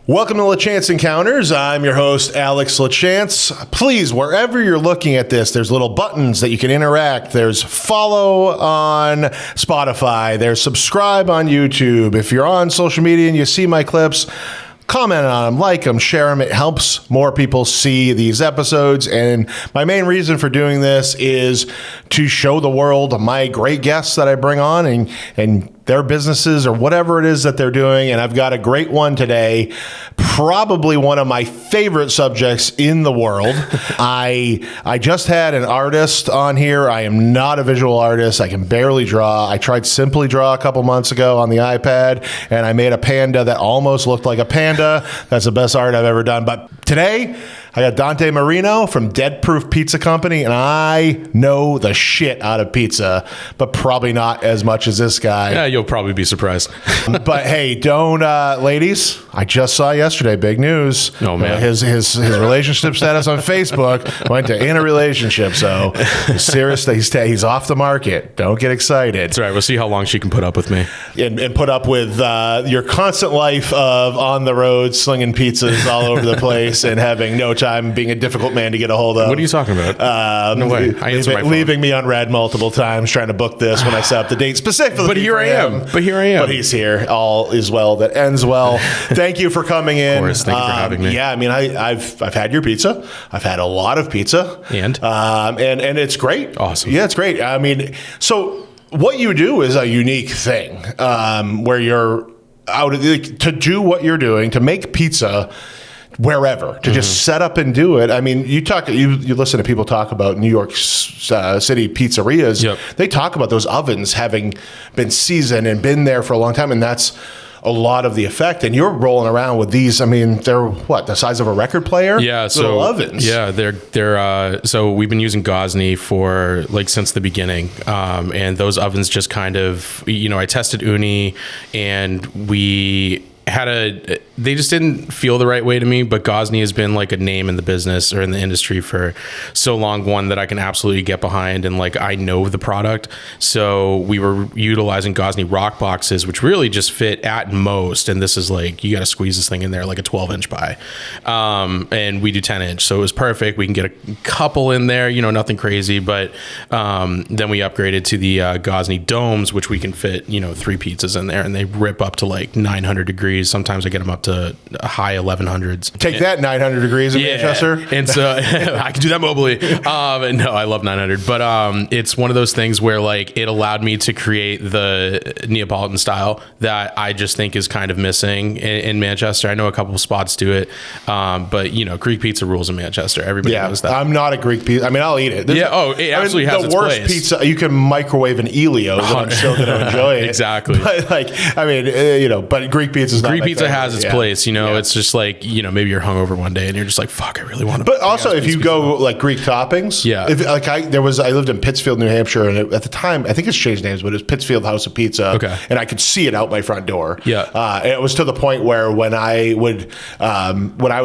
Welcome to LaChance Encounters. I'm your host, Alex LaChance. Please, wherever you're looking at this, there's little buttons that you can interact. There's follow on Spotify. There's subscribe on YouTube. If you're on social media and you see my clips, comment on them, like them, share them. It helps more people see these episodes. And my main reason for doing this is to show the world my great guests that I bring on and their businesses or whatever it is that they're doing. And I've got a great one today, probably one of my favorite subjects in the world. I just had an artist on here. I am not a visual artist. I can barely draw. I tried Simply Draw a couple months ago on the iPad, and I made a panda that almost looked like a panda. That's the best art I've ever done. But today, I got Dante Marino from Deadproof Pizza Company, and I know the shit out of pizza, but probably not as much as this guy. Yeah, you'll probably be surprised. But hey, don't, ladies, I just saw yesterday, big news. Oh, man. His relationship status on Facebook went to in a relationship, so seriously, he's off the market. Don't get excited. That's right. We'll see how long she can put up with me. And put up with your constant life of on the road, slinging pizzas all over the place and having no time, being a difficult man to get a hold of. What are you talking about? No way. I answer my phone. Leaving me unread multiple times, trying to book this when I set up the date specifically. But here I am. But he's here. All is well that ends well. Thank you for coming in. Of course. Thank you for having me. Yeah, I mean, I've had your pizza. I've had a lot of pizza. And it's great. Awesome. Yeah, it's great. I mean, so what you do is a unique thing where you're out to do what you're doing, to make pizza wherever, to just set up and do it. I mean, you listen to people talk about New York City pizzerias. Yep. They talk about those ovens having been seasoned and been there for a long time, and that's a lot of the effect. And you're rolling around with these. I mean, they're what, the size of a record player? Yeah, little ovens. Yeah, they're so we've been using Gosney for since the beginning, and those ovens just kind of, I tested Uni, and we they just didn't feel the right way to me, but Gosney has been like a name in the business or in the industry for so long, one that I can absolutely get behind, and I know the product. So we were utilizing Gosney rock boxes, which really just fit at most, and this is you got to squeeze this thing in there like a 12-inch pie, and we do 10-inch, so it was perfect. We can get a couple in there, nothing crazy, but then we upgraded to the Gosney domes, which we can fit 3 pizzas in there, and they rip up to 900 degrees. Sometimes I get them up to high 1100s. Take that, 900 degrees in Manchester. And so I can do that mobily. No, I love 900. But it's one of those things where it allowed me to create the Neapolitan style that I just think is kind of missing in Manchester. I know a couple of spots do it. But, Greek pizza rules in Manchester. Everybody knows that. I'm not a Greek pizza. I mean, I'll eat it. It absolutely has its place. The worst pizza, you can microwave an Elio's and I'm still going to enjoy it. Exactly. But but Greek pizza's not Greek pizza has its place, Yeah. It's just maybe you're hungover one day and you're just fuck, I really want to. But also, if you go Greek toppings, I lived in Pittsfield, New Hampshire, and at the time, I think it's changed names, but it was Pittsfield House of Pizza. Okay. And I could see it out my front door. Yeah. And it was to the point where when I would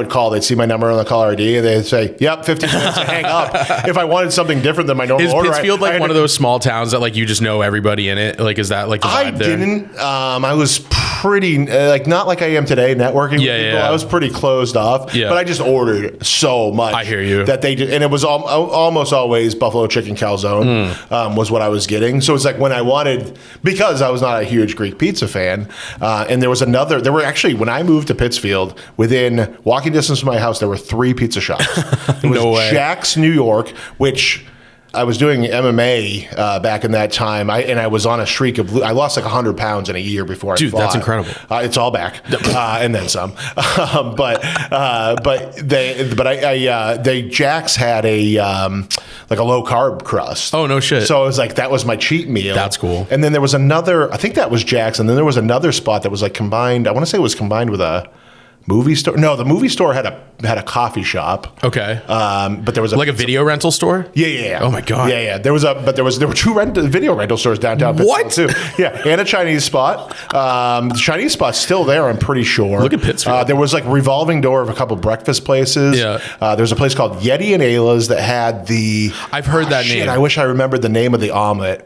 call, they'd see my number on the caller ID and they'd say, "Yep, 15 minutes to hang up." If I wanted something different than my normal order, Pittsfield one of those small towns that you just know everybody in it? Is that the vibe there? I didn't. I was pretty not like I am today networking with people. I was pretty closed off, but I just ordered so much. I hear you. That they did, and it was almost always buffalo chicken calzone was what I was getting. So it's when I wanted, because I was not a huge Greek pizza fan, and there were actually, when I moved to Pittsfield, within walking distance from my house, there were 3 pizza shops. There was No way. Jack's New York, which I was doing MMA back in that time, I was on a streak of. I lost 100 pounds in a year before I fought. Dude, that's incredible. It's all back, and then some. Jack's had a low carb crust. Oh, no shit. So it was that was my cheat meal. That's cool. And then there was another. I think that was Jack's, and then there was another spot that was combined. I want to say it was combined with a movie store. No, the movie store had a coffee shop. Okay. But there was a video rental store? Yeah. Oh my God. Yeah. There were 2 video rental stores downtown What? Pittsfield too. Yeah, and a Chinese spot. The Chinese spot's still there, I'm pretty sure. Look at Pittsfield. There was revolving door of a couple breakfast places. Yeah. There's a place called Yeti and Ayla's that had the. I've heard that name. I wish I remembered the name of the omelet.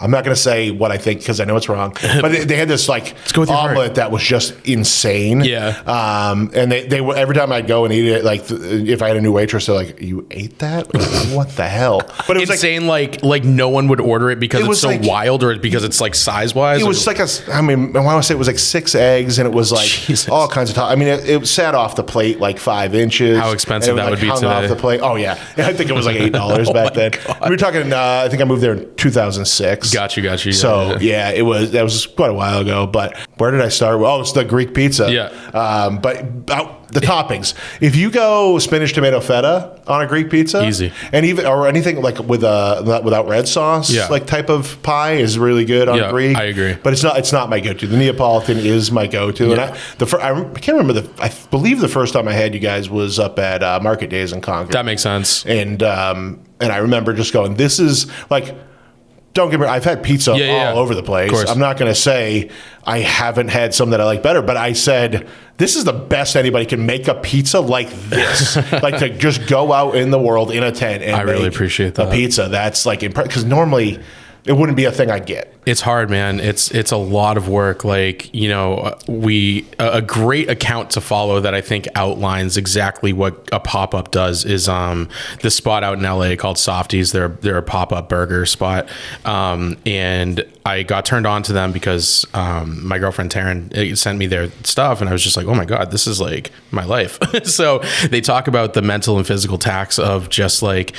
I'm not going to say what I think because I know it's wrong, but they had this like go with your heart. omelet that was just insane. Yeah. And they were, every time I'd go and eat it, like if I had a new waitress, they're like, "You ate that? Like, what the hell?" But it was insane. Like no one would order it because it's so like, wild, or because it's like size wise. It was like I want to say it was like 6 eggs, and it was like Jesus. all kinds of. I mean, it sat off the plate like 5 inches. How expensive that would be hung today? Off the plate. Oh yeah, I think it was like $8 back then. God. We were talking. I think I moved there in 2006. Got you. So yeah, that was quite a while ago. But where did I start? Oh, it's the Greek pizza. Yeah. But the toppings. If you go spinach, tomato, feta on a Greek pizza, Easy. and even or anything like without red sauce, like type of pie is really good on Greek. I agree. But it's not my go-to. The Neapolitan is my go-to, and I can't remember I believe the first time I had you guys was up at Market Days in Concord. That makes sense. And I remember just going, this is like. Don't get me wrong, I've had pizza all over the place. I'm not going to say I haven't had some that I like better, but I said, this is the best anybody can make a pizza like this. Like to just go out in the world in a tent and I really appreciate that. A pizza. That's like, because normally it wouldn't be a thing I'd get. It's hard, man. It's a lot of work. Like, a great account to follow that I think outlines exactly what a pop-up does is this spot out in LA called Softies. They're a pop-up burger spot. And I got turned on to them because my girlfriend Taryn sent me their stuff, and I was just like, oh my God, this is like my life. So they talk about the mental and physical tax of just like,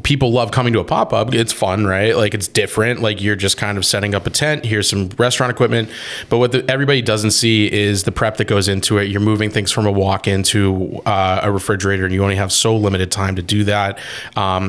people love coming to a pop-up. It's fun, right? Like it's different. Like you're just kind of setting up a tent. Here's some restaurant equipment. But what everybody doesn't see is the prep that goes into it. You're moving things from a walk-in to a refrigerator, and you only have so limited time to do that.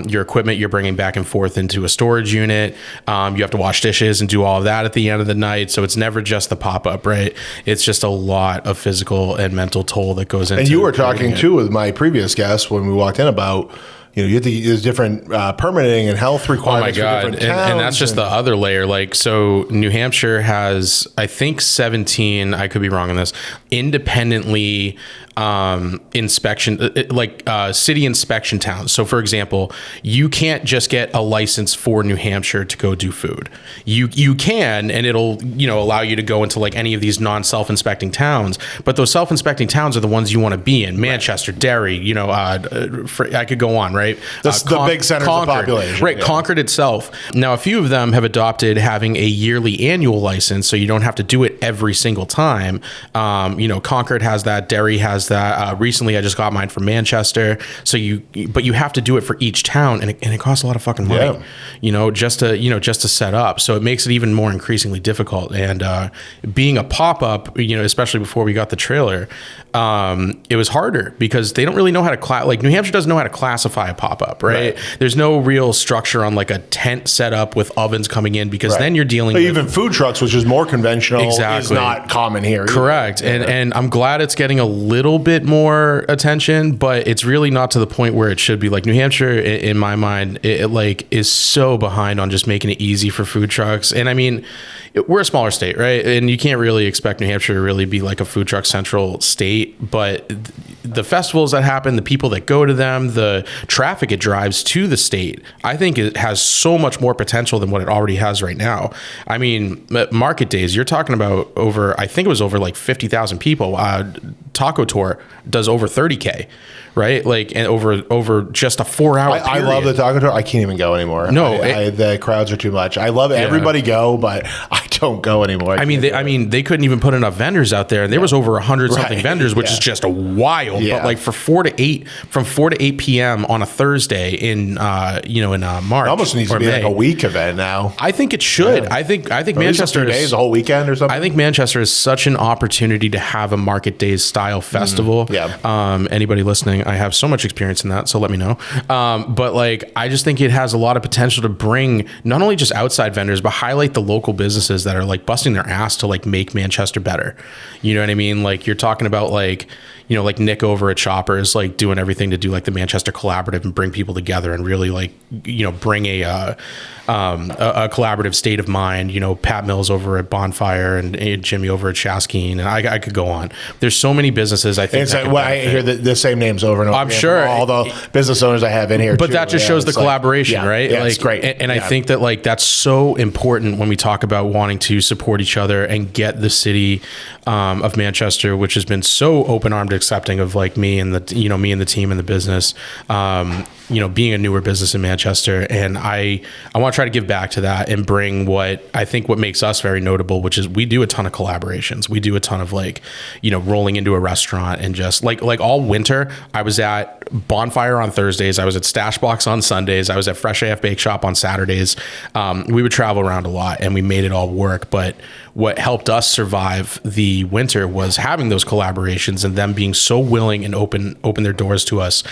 Your equipment you're bringing back and forth into a storage unit. You have to wash dishes and do all of that at the end of the night. So it's never just the pop-up, right? It's just a lot of physical and mental toll that goes into it. And you were talking too with my previous guest when we walked in about you have to use different permitting and health requirements. Oh my God. For different towns. And that's just the other layer. Like, so New Hampshire has, I think 17, I could be wrong on this, independently inspection, city inspection towns. So for example, you can't just get a license for New Hampshire to go do food. You can, and it'll, allow you to go into like any of these non-self-inspecting towns, but those self-inspecting towns are the ones you want to be in. Manchester, Derry, I could go on, right? That's the big centers of population. Right. Yeah. Concord itself. Now, a few of them have adopted having a yearly annual license, so you don't have to do it every single time. Concord has that, Derry has that. Recently, I just got mine from Manchester. So but you have to do it for each town, and it costs a lot of fucking money. Yeah. Just to set up. So it makes it even more increasingly difficult. And being a pop-up, especially before we got the trailer, it was harder because they don't really know how to New Hampshire doesn't know how to classify a pop-up, right? There's no real structure on like a tent setup with ovens coming in, because then you're dealing with even food trucks, which is more conventional, is not common here. Correct. And I'm glad it's getting a little bit more attention, but it's really not to the point where it should be. Like New Hampshire, in my mind, it is so behind on just making it easy for food trucks. And I mean, we're a smaller state, right? And you can't really expect New Hampshire to really be like a food truck central state, but the festivals that happen, the people that go to them, the traffic it drives to the state, I think it has so much more potential than what it already has right now. I mean, Market Days, you're talking about I think it was over like 50,000 people. Taco Tour does over 30K, right? Like, and over just a 4-hour period. I love the Taco Tour. I can't even go anymore. No, the crowds are too much. I love it. Yeah. Everybody go, but I don't go anymore. I mean, they couldn't even put enough vendors out there, and there was over 100 something vendors, which is just wild. Yeah. But like from 4 to 8 p.m. on a Thursday in March, it almost needs to be like a week event now. I think it should. Yeah. I think Manchester is a whole weekend or something. I think Manchester is such an opportunity to have a Market Days style festival. Yeah. Anybody listening, I have so much experience in that, so let me know. But like, I just think it has a lot of potential to bring not only just outside vendors, but highlight the local businesses that are like busting their ass to like make Manchester better. You know what I mean? Like, you're talking about like, like Nick over at Chopper is like doing everything to do like the Manchester Collaborative and bring people together and really like, bring a collaborative state of mind. Pat Mills over at Bonfire and Jimmy over at Shaskeen, and I could go on. There's so many businesses. I think it's like, I hear the same names over and over. I'm sure all the business owners I have in here. But that just shows the collaboration, right? Yeah, like, it's great. And I think that like that's so important when we talk about wanting to support each other and get the city of Manchester, which has been so open-armed accepting of like me and the team and the business. Being a newer business in Manchester, and I want to try to give back to that and bring what makes us very notable, which is we do a ton of collaborations. We do a ton of like, rolling into a restaurant and just like all winter, I was at Bonfire on Thursdays. I was at Stash Box on Sundays. I was at Fresh AF Bake Shop on Saturdays. We would travel around a lot and we made it all work. But what helped us survive the winter was having those collaborations and them being so willing and open their doors to us,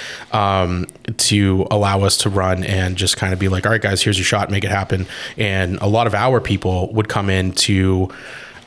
to allow us to run and just kind of be like, all right, guys, here's your shot, make it happen. And a lot of our people would come in to,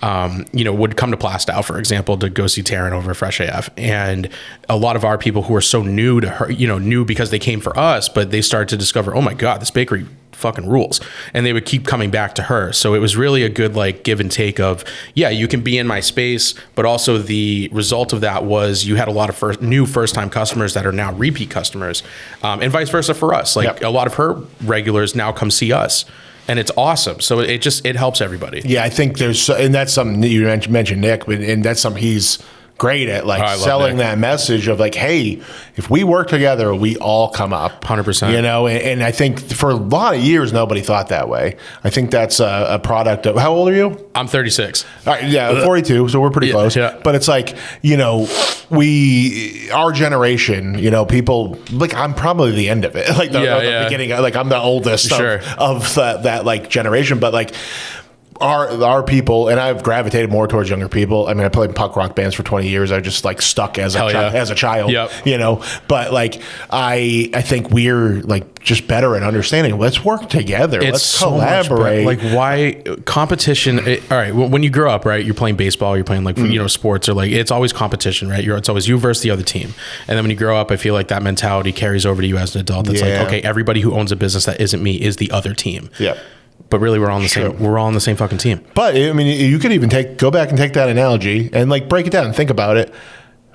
would come to Plastow, for example, to go see Taryn over at Fresh AF. And a lot of our people who are so new to her, new because they came for us, but they started to discover, oh my God, this bakery fucking rules. And they would keep coming back to her. So it was really a good like give and take of, yeah, you can be in my space, but also the result of that was you had a lot of new first-time customers that are now repeat customers, and vice versa for us. Like a lot of her regulars now come see us. And it's awesome. So it helps everybody. Yeah, I think and that's something that you mentioned, Nick, and that's something he's great at, like selling that message of like, hey, if we work together, we all come up. 100%. And I think for a lot of years, nobody thought that way. I think that's a product of, how old are you? I'm 36. All right, yeah, 42, so we're pretty close. Yeah. But it's like, our generation, people, like I'm probably the end of it. Like the beginning, like I'm the oldest of that like generation, but like, our people, and I've gravitated more towards younger people. I mean, I played punk rock bands for 20 years. I just like stuck as a child, but like, I think we're like just better at understanding. Let's work together. Let's collaborate. Like why competition? All right. When you grow up, right, you're playing baseball, you're playing like, sports, or like, it's always competition, right? It's always you versus the other team. And then when you grow up, I feel like that mentality carries over to you as an adult. It's like, okay, everybody who owns a business that isn't me is the other team. Yeah. But really, we're all on the same. We're all on the same fucking team. But I mean, you could even go back and take that analogy and like break it down and think about it.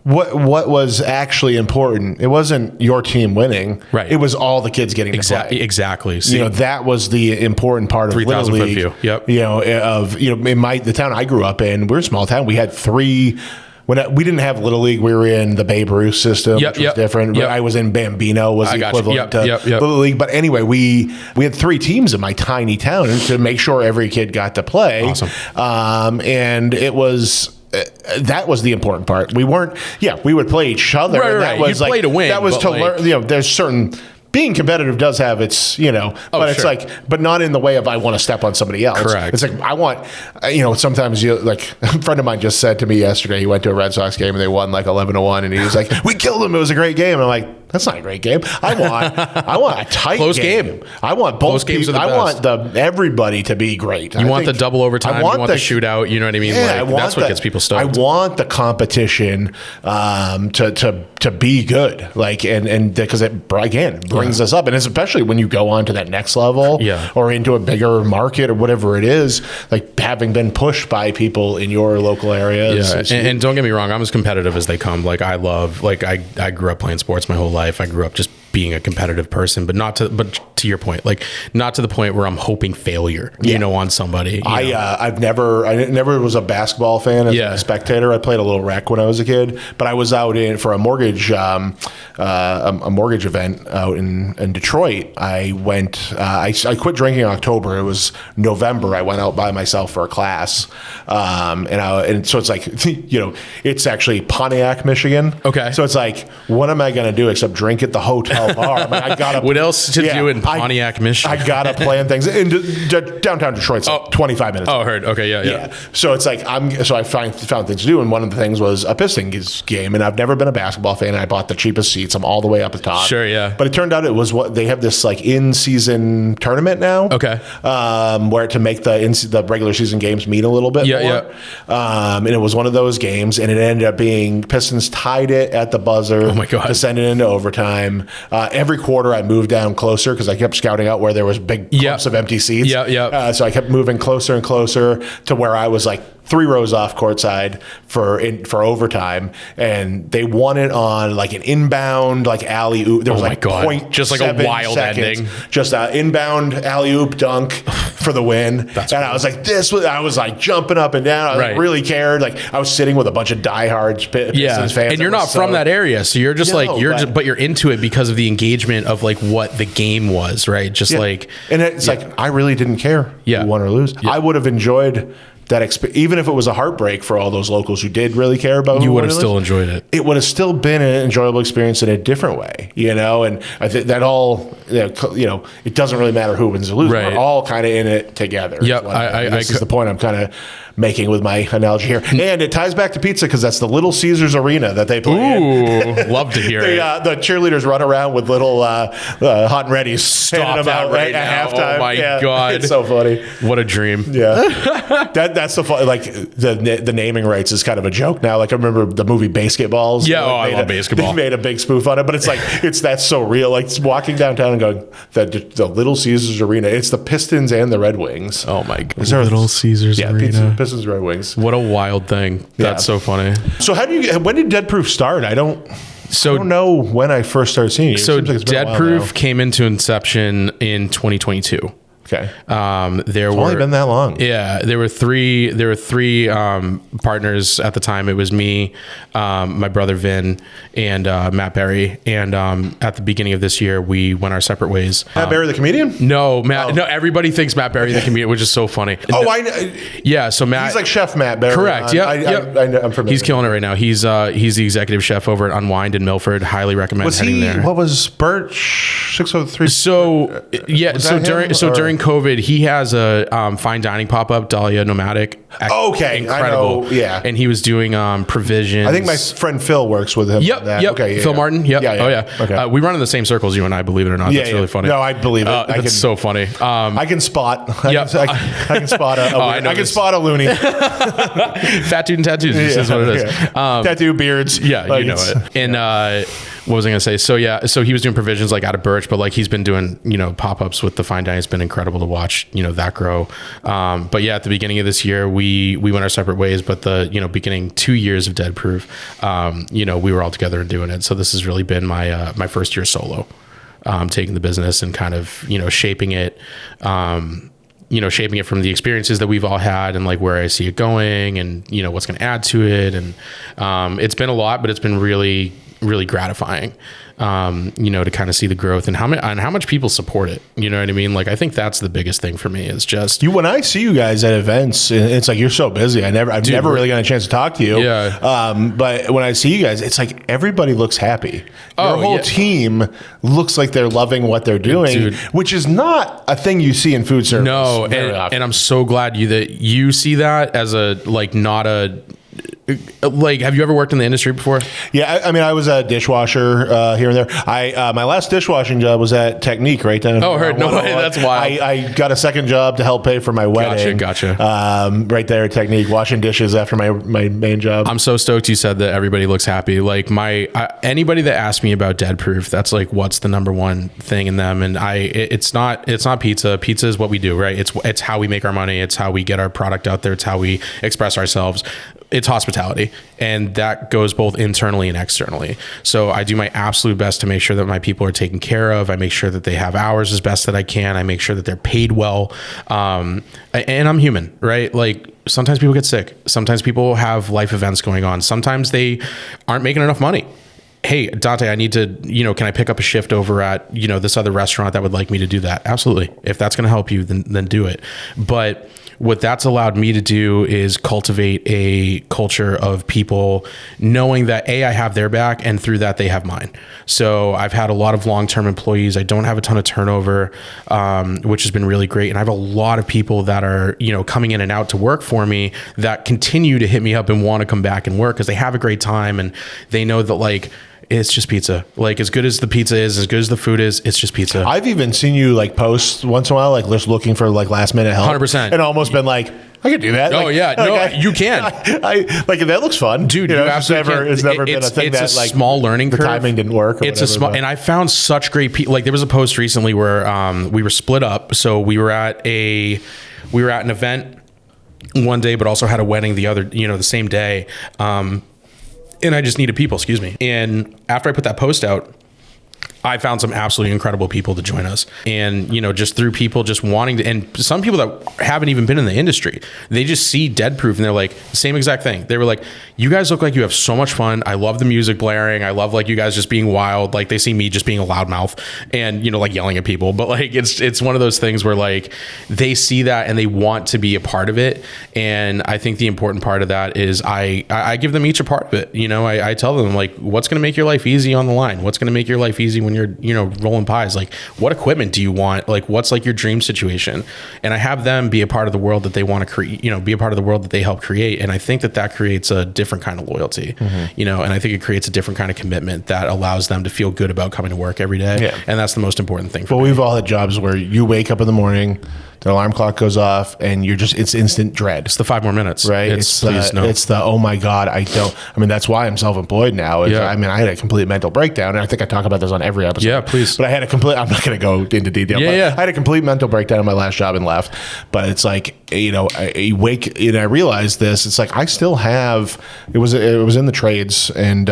What was actually important? It wasn't your team winning. Right. It was all the kids getting to play. Exactly. See, that was the important part of Little League. View. Yep. In the town I grew up in, we're a small town. We had 3. We didn't have Little League, we were in the Babe Ruth system, which was different. I was in Bambino, was the equivalent to Little League. But anyway, we had 3 teams in my tiny town to make sure every kid got to play. Awesome. And it was... that was the important part. We weren't... Yeah, we would play each other. Right, and that was you play to win. That was to learn... there's certain... Being competitive does have its, but it's like, but not in the way of I want to step on somebody else. Correct. It's like I want, sometimes you like a friend of mine just said to me yesterday, he went to a Red Sox game and they won like 11-1, and he was like, "We killed them. It was a great game." And I'm like, that's not a great game. I want a tight close game. I want both close games. I want everybody to be great. You want the double overtime. You want the shootout. You know what I mean? Yeah, that's what gets people stoked. I want the competition to be good, like and because it again brings us up, and especially when you go on to that next level, or into a bigger market or whatever it is, like having been pushed by people in your local area. And don't get me wrong, I'm as competitive as they come. Like I grew up playing sports my whole life. I grew up just being a competitive person, but to your point, like not to the point where I'm hoping failure, on somebody. I never was a basketball fan as a spectator. I played a little rec when I was a kid, but I was out for a mortgage event out in Detroit. I went, I quit drinking in October. It was November. I went out by myself for a class. And so it's like, it's actually Pontiac, Michigan. Okay. So it's like, what am I going to do except drink at the hotel style bar. I'm like, I gotta. What else to do in Pontiac, Michigan? I gotta plan things. In downtown Detroit's like 25 minutes. Oh, heard. Okay, yeah. So it's like I found things to do, and one of the things was a Pistons game, and I've never been a basketball fan. And I bought the cheapest seats. I'm all the way up the top. Sure, yeah. But it turned out it was what they have this like in-season tournament now. Okay. Where to make the regular season games mean a little bit more. Yeah. And it was one of those games, and it ended up being Pistons tied it at the buzzer. Oh my God. To send it into overtime. Every quarter I moved down closer because I kept scouting out where there was big clumps of empty seats. So I kept moving closer and closer to where I was like 3 rows off courtside for overtime, and they won it on like an inbound like alley oop. There was like just like a wild ending, just an inbound alley oop dunk for the win. I was like, I was like jumping up and down. I really cared. Like I was sitting with a bunch of diehard Pistons fans, and you're not from that area, so you're just but you're into it because of the engagement of like what the game was, right? Just like, and it's like I really didn't care who won or lose. I would have enjoyed that even if it was a heartbreak for all those locals who did really care about you would have still enjoyed it. It would have still been an enjoyable experience in a different way, and I think that all it doesn't really matter who wins or loses. We're all kind of in it together. This is the point I'm kind of making with my analogy here, and it ties back to pizza because that's the Little Caesars Arena that they play in. Love to hear it. The cheerleaders run around with little hot and ready's. Stop that right at halftime. Oh my God, it's so funny. What a dream. Yeah, that's the fun. Like the naming rights is kind of a joke now. Like I remember the movie Basketballs. Yeah, I love basketball. They made a big spoof on it, but it's like that's so real. Like walking downtown and going the Little Caesars Arena. It's the Pistons and the Red Wings. Oh my God, Little Caesars Arena. Pistons Red Wings. What a wild thing. That's so funny. So when did Deadproof start? I don't know when I first started seeing it. So Deadproof came into inception in 2022. Okay. It's only been that long. Yeah, there were three partners at the time. It was me, my brother Vin, and Matt Berry. And at the beginning of this year, we went our separate ways. Matt Berry, the comedian? No, Matt. No, everybody thinks Matt Berry, the comedian, which is so funny. I know. Yeah, so Matt. He's like Chef Matt Berry. Correct. Yeah. I'm familiar. He's killing it right now. He's the executive chef over at Unwind in Milford. Highly recommend heading there. What was Birch 603? So during COVID, he has a fine dining pop-up, Dahlia Nomadic. Okay, incredible. I know, yeah. And he was doing provisions. I think my friend Phil works with him. Yep. Okay, Phil Martin. Yep. Yeah. Oh yeah. Okay. We run in the same circles, you and I. Believe it or not, that's really funny. No, I believe it. That's so funny. I can spot. I can spot a. I can spot a loony. Fat dude and tattoos. This is what it is. Tattoo, beards. Yeah, you know it. And what was I going to say? So he was doing provisions like out of Birch, but like he's been doing pop-ups with the fine dining. It's been incredible to watch that grow. But yeah, at the beginning of this year, we went our separate ways. But the beginning 2 years of Deadproof, we were all together and doing it. So this has really been my first year solo, taking the business and kind of shaping it. Shaping it from the experiences that we've all had and like where I see it going and what's going to add to it. And it's been a lot, but it's been really, really gratifying, to kind of see the growth and how much people support it. You know what I mean? Like, I think that's the biggest thing for me is just when I see you guys at events, it's like, you're so busy. I've never really gotten a chance to talk to you. Yeah. But when I see you guys, it's like everybody looks happy. Your whole team looks like they're loving what they're doing, which is not a thing you see in food service. No. And I'm so glad that you see that as not a, like, have you ever worked in the industry before? Yeah, I mean, I was a dishwasher here and there. My last dishwashing job was at Technique right down. Oh, heard. No way, that's wild. I got a second job to help pay for my wedding. Gotcha. Right there at Technique, washing dishes after my main job. I'm so stoked you said that everybody looks happy. Like anybody that asks me about Deadproof, that's like what's the number one thing in them. And it's not pizza. Pizza is what we do, right? It's how we make our money. It's how we get our product out there. It's how we express ourselves. It's hospitality, and that goes both internally and externally. So I do my absolute best to make sure that my people are taken care of. I make sure that they have hours as best that I can. I make sure that they're paid well. And I'm human, right? Like, sometimes people get sick. Sometimes people have life events going on. Sometimes they aren't making enough money. Hey, Dante, I need to, can I pick up a shift over at, this other restaurant that would like me to do that? Absolutely. If that's going to help you, then do it. But what that's allowed me to do is cultivate a culture of people knowing that I have their back, and through that they have mine. So I've had a lot of long-term employees. I don't have a ton of turnover, which has been really great. And I have a lot of people that are, coming in and out to work for me that continue to hit me up and want to come back and work because they have a great time and they know that like, it's just pizza. Like as good as the pizza is, as good as the food is, it's just pizza. I've even seen you like post once in a while, like just looking for like last minute help. 100%. And almost been like, I could do that. Oh like, yeah, no, you can. I like that looks fun, dude. You absolutely can. It's never been a thing that like small learning curve. The timing didn't work. It's a small, and I found such great people. Like there was a post recently where we were split up. So we were at an event one day, but also had a wedding the other, the same day. And I just needed people, excuse me. And after I put that post out, I found some absolutely incredible people to join us. And, just through people just wanting to, and some people that haven't even been in the industry, they just see Deadproof and they're like, same exact thing. They were like, you guys look like you have so much fun. I love the music blaring. I love like you guys just being wild. Like they see me just being a loudmouth and, like yelling at people. But like, it's one of those things where like they see that and they want to be a part of it. And I think the important part of that is I give them each a part of it. I tell them like, what's going to make your life easy on the line? What's going to make your life easy when you're, rolling pies? Like what equipment do you want? Like what's like your dream situation? And I have them be a part of the world that they want to create, be a part of the world that they help create. And I think that creates a different kind of loyalty, and I think it creates a different kind of commitment that allows them to feel good about coming to work every day. Yeah. And that's the most important thing for me. We've all had jobs where you wake up in the morning, the alarm clock goes off and it's instant dread. It's the 5 more minutes. Right. It's the, oh my God, that's why I'm self-employed now. I had a complete mental breakdown. And I think I talk about this on every episode. Yeah, please. But I'm not going to go into detail. But I had a complete mental breakdown in my last job and left. But it's like, I wake and I realized this. It's like, I still have, it was in the trades. And,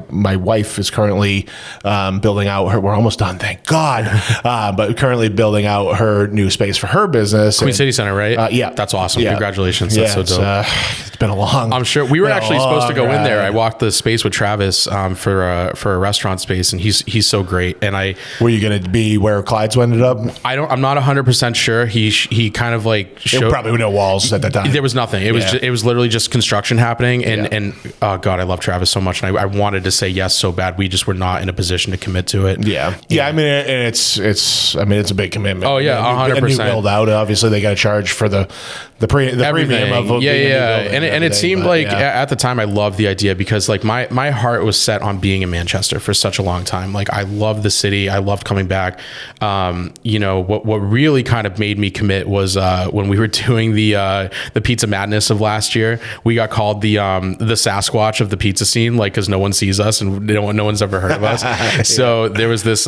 my wife is currently building out we're almost done, thank God. But currently building out her new space for her business. Queen City Center, right? Yeah. That's awesome. Yeah. Congratulations. That's so dope. It's been a long, I'm sure we were actually supposed to go in there. I walked the space with Travis for a restaurant space, and he's so great. And were you going to be where Clyde's ended up? I'm not 100% sure. He kind of like showed, probably no walls at that time. There was nothing. It was literally just construction happening. And oh God, I love Travis so much. And I wanted to say yes so bad. We just were not in a position to commit to it. Yeah. I mean, and it's a big commitment. Oh yeah. 100%. Out. Obviously, they got to charge for the premium of and it seemed like at the time I loved the idea because like my heart was set on being in Manchester for such a long time. Like I loved the city, I loved coming back. What really kind of made me commit was when we were doing the Pizza Madness of last year. We got called the Sasquatch of the pizza scene, like because no one sees us and no one's ever heard of us. So there was this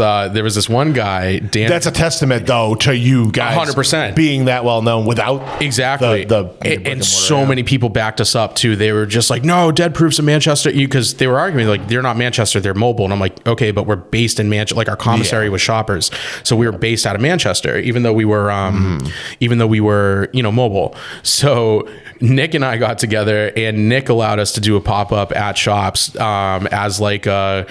one guy, Dan. That's a testament though to you guys. 100%. Being that well known without exactly and so many people backed us up too. They were just like, no, Deadproof's in Manchester, because they were arguing like they're not Manchester, they're mobile. And I'm like, okay, but we're based in Manchester. Like our commissary was Shoppers, so we were based out of Manchester, even though we were mobile. So Nick and I got together, and Nick allowed us to do a pop up at Shops as like a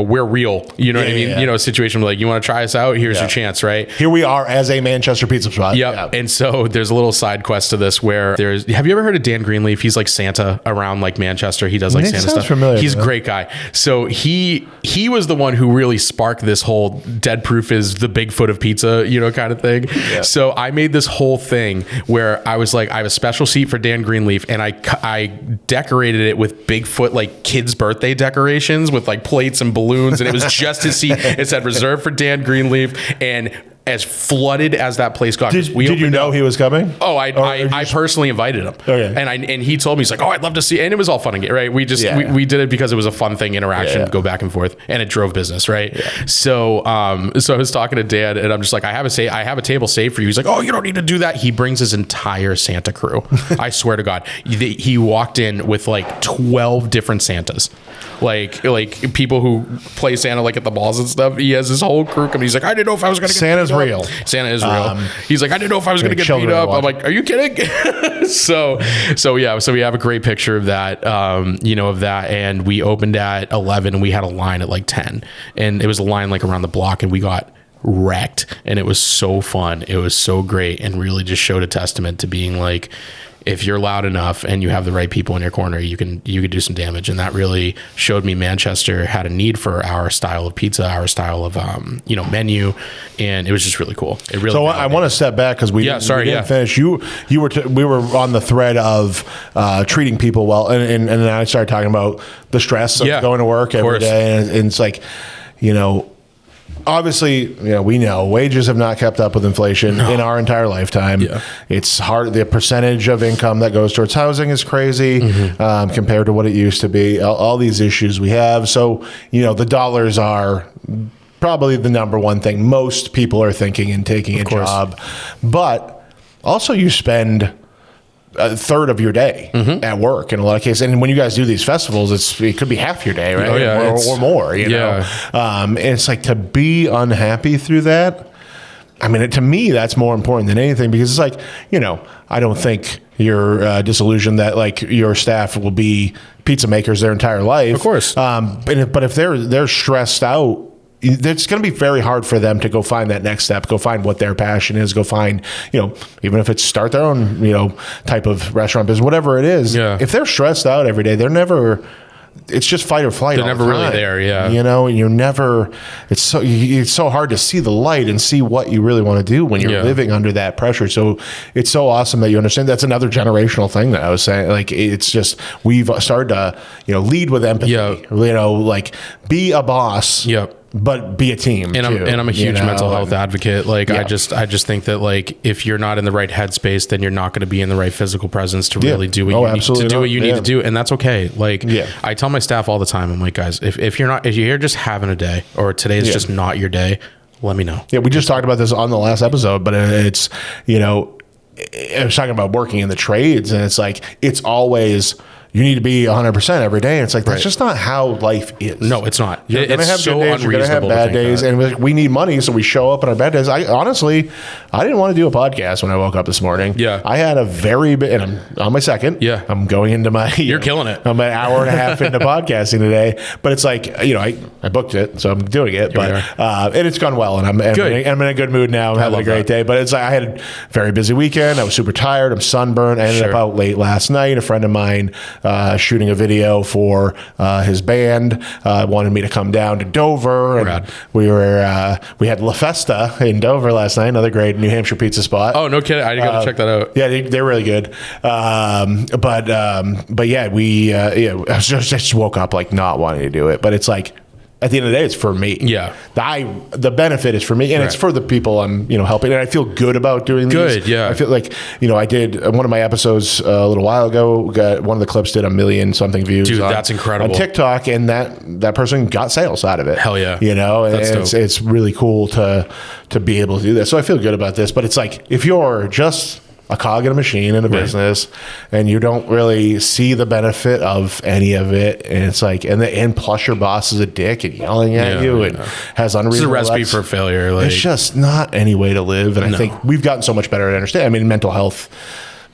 we're real, you know what I mean? A situation where like, you want to try us out? Here's your chance, right? Here we are as a Manchester pizza spot. Yep. And so there's a little side quest to this where have you ever heard of Dan Greenleaf? He's like Santa around like Manchester. He does like Santa stuff. Familiar, he's a great guy. So he was the one who really sparked this whole Deadproof is the Bigfoot of pizza, kind of thing. Yeah. So I made this whole thing where I was like, I have a special seat for Dan Greenleaf, and I decorated it with Bigfoot like kids' birthday decorations with like plates and balloons, and it was just his seat. It said reserved for Dan Greenleaf, and as flooded as that place got. Did you know he was coming? Oh, I personally invited him. Okay. And he told me, he's like, oh, I'd love to see it. And it was all fun and game, right? We did it because it was a fun thing, interaction, go back and forth, and it drove business, right? Yeah. So I was talking to Dan, and I'm just like, I have a table saved for you. He's like, oh, you don't need to do that. He brings his entire Santa crew. I swear to God. He walked in with like 12 different Santas. Like people who play Santa like at the balls and stuff. He has his whole crew coming. He's like, I didn't know if I was going to get Santa's real. Santa is real. He's like, I didn't know if I was going to get beat up. I'm like, are you kidding? So we have a great picture of that, of that. And we opened at 11 and we had a line at like 10, and it was a line like around the block, and we got wrecked, and it was so fun. It was so great, and really just showed a testament to being like, if you're loud enough and you have the right people in your corner, you can do some damage. And that really showed me Manchester had a need for our style of pizza, our style of menu, and it was just really cool. It really. So I want to step back because we didn't finish. We were on the thread of treating people well, and then I started talking about the stress of going to work every day, and it's like, obviously, we know wages have not kept up with inflation in our entire lifetime. Yeah. It's hard. The percentage of income that goes towards housing is crazy compared to what it used to be. All these issues we have. So, the dollars are probably the number one thing most people are thinking in taking a job. But also you spend a third of your day at work in a lot of cases. And when you guys do these festivals, it could be half your day, right? Oh, yeah, or more, know? And it's like, to be unhappy through that, I mean, to me, that's more important than anything, because it's like, I don't think you're disillusioned that like your staff will be pizza makers their entire life. Of course. But if they're stressed out, it's going to be very hard for them to go find that next step, go find what their passion is, go find, even if it's start their own, type of restaurant business, whatever it is. Yeah. If they're stressed out every day, it's just fight or flight. They're never really there. Yeah. And you're never, it's so hard to see the light and see what you really want to do when you're living under that pressure. So it's so awesome that you understand. That's another generational thing that I was saying. Like, it's just, we've started to, lead with empathy, like be a boss. Yep. But be a team, and too, I'm a huge mental health advocate. Like, I just think that, like, if you're not in the right headspace, then you're not going to be in the right physical presence to really do what you need to do. What you need to do, and that's okay. Like, I tell my staff all the time, I'm like, guys, if you're just having a day, or today is just not your day, let me know. Yeah, we just talked about this on the last episode, but it's I was talking about working in the trades, and it's like, it's always, you need to be 100% every day. And it's like, that's just not how life is. No, it's not. You're going to have good days, you're going to have bad days. And we need money, so we show up on our bad days. I didn't want to do a podcast when I woke up this morning. Yeah. I had a very big, and I'm on my second. Yeah. I'm going into my... You're killing it. I'm an hour and a half into podcasting today. But it's like, I booked it, so I'm doing it. And it's gone well. And I'm in a good mood now. I'm having a great day. But it's like, I had a very busy weekend. I was super tired. I'm sunburned. I ended up out late last night. A friend of mine... shooting a video for his band, wanted me to come down to Dover, and we had La Festa in Dover last night, another great New Hampshire pizza spot. Oh, no kidding! I gotta check that out. Yeah, they're really good. But yeah, I just woke up like not wanting to do it, but it's like, at the end of the day, it's for me. Yeah. The benefit is for me, and it's for the people I'm, helping. And I feel good about doing these. Good, yeah. I feel like, I did one of my episodes a little while ago. One of the clips did 1 million something views. Dude, that's incredible. On TikTok, and that person got sales out of it. Hell yeah. And it's really cool to be able to do that. So I feel good about this. But it's like, if you're just a cog in a machine in a business, and you don't really see the benefit of any of it, and it's like, and plus your boss is a dick and yelling at you and has unreasonable. It's a recipe for failure. Like, it's just not any way to live, and I think we've gotten so much better at understanding. I mean, mental health.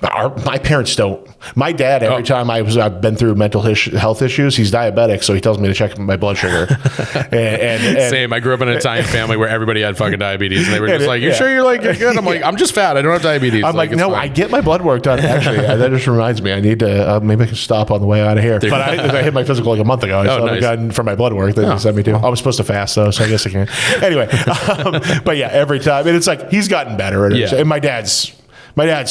My parents don't. My dad, every time I've been through mental health issues, he's diabetic, so he tells me to check my blood sugar. and same. I grew up in an Italian family where everybody had fucking diabetes, and they were just like, "You sure you're good?" I'm like, "I'm just fat. I don't have diabetes." I'm like, "No, I get my blood work done." Actually, that just reminds me, I need to maybe I can stop on the way out of here. But I hit my physical like a month ago. So I've gotten for my blood work that they sent me to. I was supposed to fast though, so I guess I can. Anyway, but yeah, every time, and it's like he's gotten better at it. And my dad's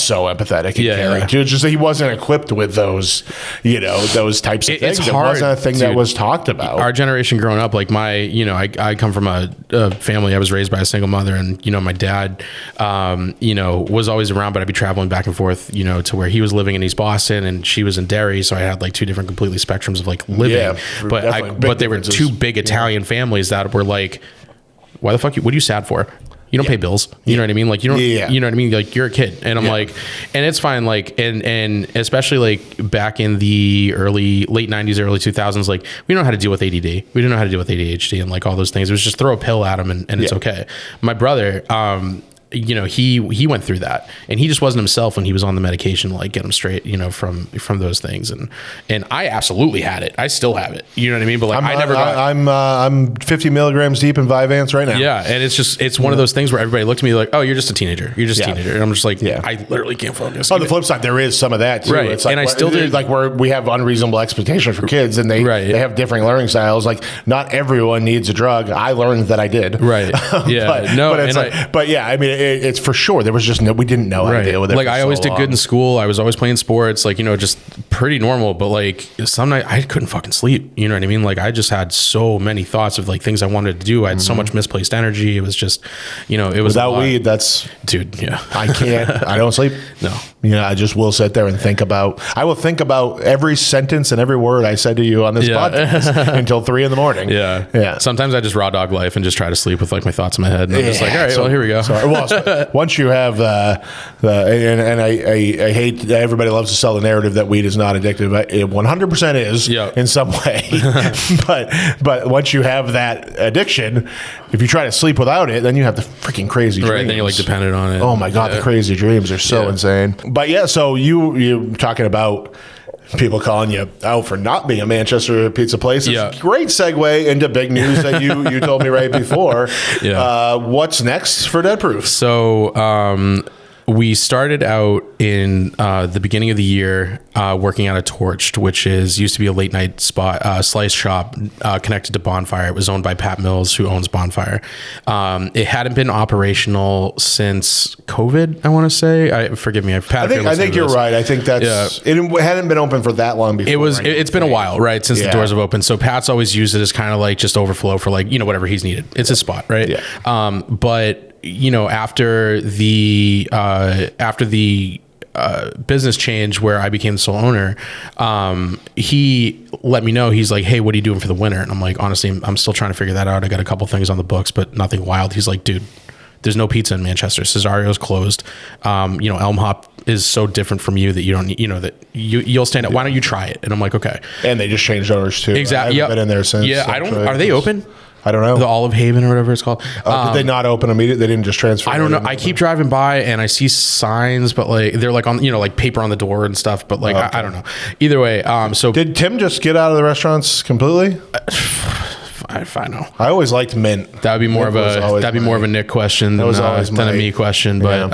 so empathetic and caring. Just that he wasn't equipped with those, those types of things. It wasn't a thing that was talked about. Our generation growing up, like I come from a family. I was raised by a single mother, and my dad, was always around, but I'd be traveling back and forth, to where he was living in East Boston and she was in Derry. So I had like two different completely spectrums of like living. Yeah, but they were two big Italian families that were like, why the fuck? What are you sad for? You don't pay bills. You know what I mean? Like, you don't, you know what I mean? Like, you're a kid. And I'm like, and it's fine. Like, and especially like back in the late 90s, early 2000s, like, we don't know how to deal with ADD. We didn't know how to deal with ADHD and like all those things. It was just throw a pill at them and it's okay. My brother, he went through that, and he just wasn't himself when he was on the medication to like get him straight, from those things. And I absolutely had it. I still have it. You know what I mean? But like I'm 50 milligrams deep in Vyvanse right now. Yeah, and it's one of those things where everybody looked at me like, oh, you're just a teenager. You're just a teenager. And I'm just like, I literally can't focus. On the flip side, there is some of that too. Right. It's like, and I still do, like we have unreasonable expectations for kids, and they have different learning styles. Like not everyone needs a drug. I learned that I did. Right. Yeah. but yeah, I mean, it's for sure. There was just we didn't know how to deal with it. Like I always did good in school. I was always playing sports, like, just pretty normal. But like some night I couldn't fucking sleep. You know what I mean? Like I just had so many thoughts of like things I wanted to do. I had so much misplaced energy. It was just, it was without weed. That's dude. Yeah. I can't. I don't sleep. No. I just will sit there and think about. I will think about every sentence and every word I said to you on this podcast until 3 a.m. Yeah. Sometimes I just raw dog life and just try to sleep with like my thoughts in my head. And I'm just like, all right, well, here we go. So once you have and I hate that everybody loves to sell the narrative that weed is not addictive. It 100% is in some way. but once you have that addiction, if you try to sleep without it, then you have the freaking crazy dreams. Right, then you're like dependent on it. Oh my God, the crazy dreams are so insane. But yeah, so you talking about people calling you out for not being a Manchester pizza place. It's a great segue into big news that you told me right before. What's next for Deadproof? So we started out in the beginning of the year working out of Torched, which used to be a late night spot, slice shop connected to Bonfire. It was owned by Pat Mills, who owns Bonfire. It hadn't been operational since COVID, I want to say. Forgive me. I think you're right. I think that's it hadn't been open for that long before. It's been a while, right, since the doors have opened. So Pat's always used it as kind of like just overflow for like whatever he's needed. It's his spot, right? Yeah. But after the business change where I became the sole owner, he let me know. He's like, hey, what are you doing for the winter? And I'm like, honestly, I'm still trying to figure that out. I got a couple things on the books, but nothing wild. He's like, dude, there's no pizza in Manchester. Cesario's closed. Elm Hop is so different from you that you don't, that you'll stand up. Why don't you try it? And I'm like, okay. And they just changed owners too. Exactly. I haven't been in there since. Yeah. Are they open? I don't know. The Olive Haven or whatever it's called. Did they not open immediately? They didn't just transfer? I don't know. I keep driving by and I see signs, but like they're like on, like paper on the door and stuff. But like, I don't know. Either way. So did Tim just get out of the restaurants completely? I know. I always liked mint. That would be more of a Nick question than a me question. But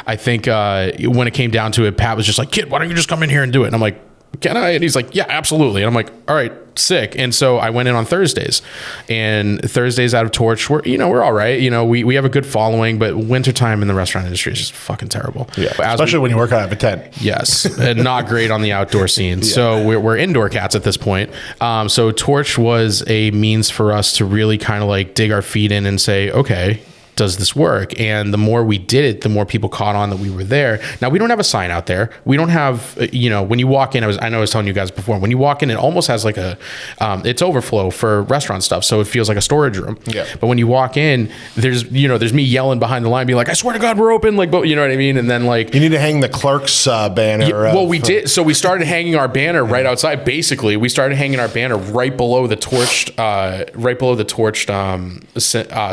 I think when it came down to it, Pat was just like, kid, why don't you just come in here and do it? And I'm like, can I? And he's like, yeah, absolutely. And I'm like, all right, sick. And so I went in on Thursdays, and Thursdays out of Torch, we're all right. We have a good following, but wintertime in the restaurant industry is just fucking terrible. Yeah. Especially when you work out of a tent. Yes. And not great on the outdoor scene. Yeah. So we're indoor cats at this point. So Torch was a means for us to really kind of like dig our feet in and say, okay, does this work? And the more we did it, the more people caught on that we were there. Now, we don't have a sign out there. We don't have, when you walk in, I know I was telling you guys before, when you walk in, it almost has like it's overflow for restaurant stuff. So it feels like a storage room. Yeah. But when you walk in, there's me yelling behind the line, being like, I swear to God, we're open. Like, you know what I mean? And then like, you need to hang the clerk's banner. We did. So we started hanging our banner right outside. Basically, we started hanging our banner right below the torched,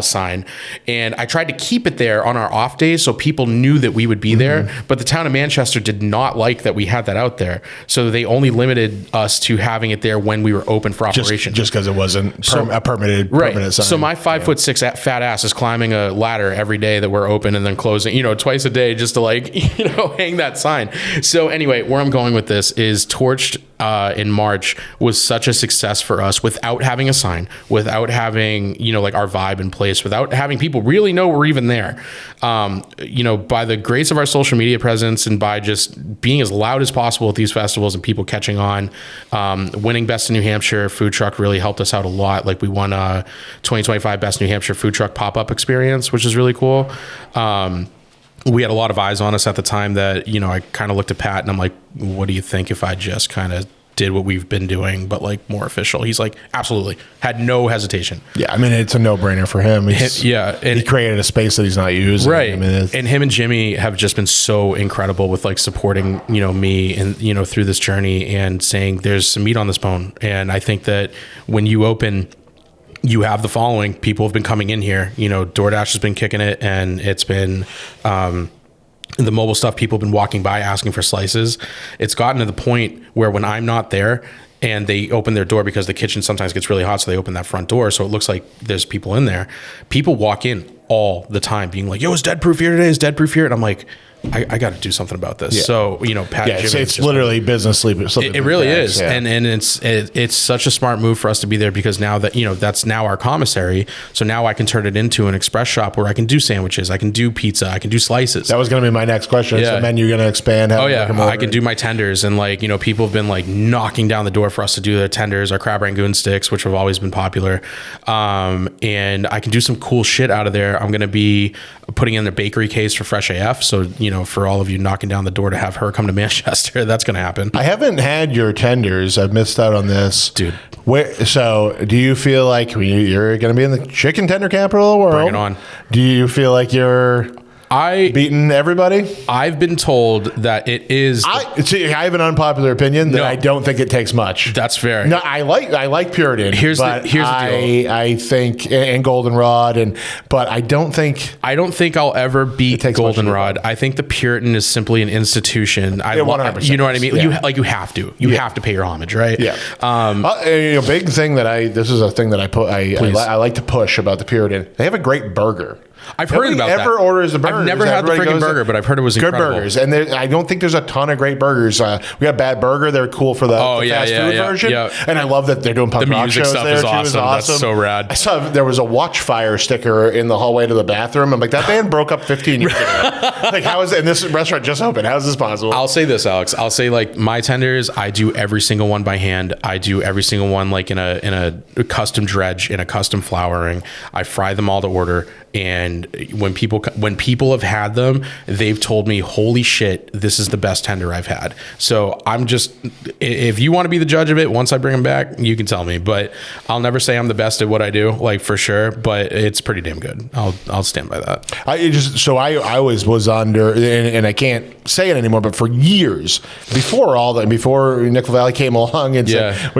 sign. And I tried to keep it there on our off days so people knew that we would be there. But the town of Manchester did not like that we had that out there. So they only limited us to having it there when we were open for operation. Just because it wasn't a permanent sign. So my 5'6" fat ass is climbing a ladder every day that we're open and then closing, twice a day just to like, hang that sign. So anyway, where I'm going with this is Torched in March was such a success for us without having a sign, without having, like our vibe in place, without having people really know we're even there. By the grace of our social media presence and by just being as loud as possible at these festivals and people catching on, winning Best in New Hampshire food truck really helped us out a lot. Like we won a 2025 Best New Hampshire food truck pop-up experience, which is really cool. We had a lot of eyes on us at the time that, I kind of looked at Pat and I'm like, what do you think if I just kind of did what we've been doing, but like more official? He's like, absolutely. Had no hesitation. Yeah. I mean, it's a no-brainer for him. And he created a space that he's not using. Right. I mean, and him and Jimmy have just been so incredible with like supporting, me and, through this journey and saying there's some meat on this bone. And I think that when you open you have the following. People have been coming in here. DoorDash has been kicking it, and it's been the mobile stuff. People have been walking by asking for slices. It's gotten to the point where when I'm not there and they open their door, because the kitchen sometimes gets really hot, so they open that front door, so it looks like there's people in there. People walk in all the time being like, yo, is Deadproof here today? Is Deadproof here? And I'm like, I got to do something about this. Yeah. So, Pat and Jimmy, it's literally business sleeping. It really is. Yeah. And it's such a smart move for us to be there, because now that, that's now our commissary. So now I can turn it into an express shop where I can do sandwiches. I can do pizza. I can do slices. That was going to be my next question. Yeah. So menu going to expand. I can do my tenders. And people have been knocking down the door for us to do their tenders, our crab rangoon sticks, which have always been popular. And I can do some cool shit out of there. I'm going to be putting in the bakery case for Fresh AF. So, for all of you knocking down the door to have her come to Manchester, that's going to happen. I haven't had your tenders. I've missed out on this. Dude. So do you feel like you're going to be in the chicken tender capital of the world? Bring it on. Do you feel like you're beating everybody? I've been told that it is. I have an unpopular opinion that I don't think it takes much. That's fair. No, I like Puritan. Here's the deal. I think and Goldenrod, but I don't think I'll ever beat Goldenrod. I think the Puritan is simply an institution. 100%. You know what I mean? Yeah. You have to. You have to pay your homage, right? Yeah. Big thing this is a thing that I like to push about the Puritan. They have a great burger. I've heard about that. Ever orders a burger? I've never had the freaking burger, but I've heard it was incredible. Good burgers, and I don't think there's a ton of great burgers. We got Bad Burger; they're cool for the fast food version. Yeah. And I love that they're doing punk rock shows there. The music stuff is awesome. That's so rad. I saw there was a Watchfire sticker in the hallway to the bathroom. I'm like, that band broke up 15 years ago. How is it? And this restaurant just opened. How is this possible? I'll say this, Alex. I'll say my tenders. I do every single one by hand. I do every single one in a custom dredge, in a custom flouring. I fry them all to order. And when people have had them, they've told me, holy shit, this is the best tender I've had. So I'm just, if you want to be the judge of it, once I bring them back, you can tell me. But I'll never say I'm the best at what I do, for sure. But it's pretty damn good. I'll stand by that. I always was under, and I can't say it anymore, but for years before Nickel Valley came along and said,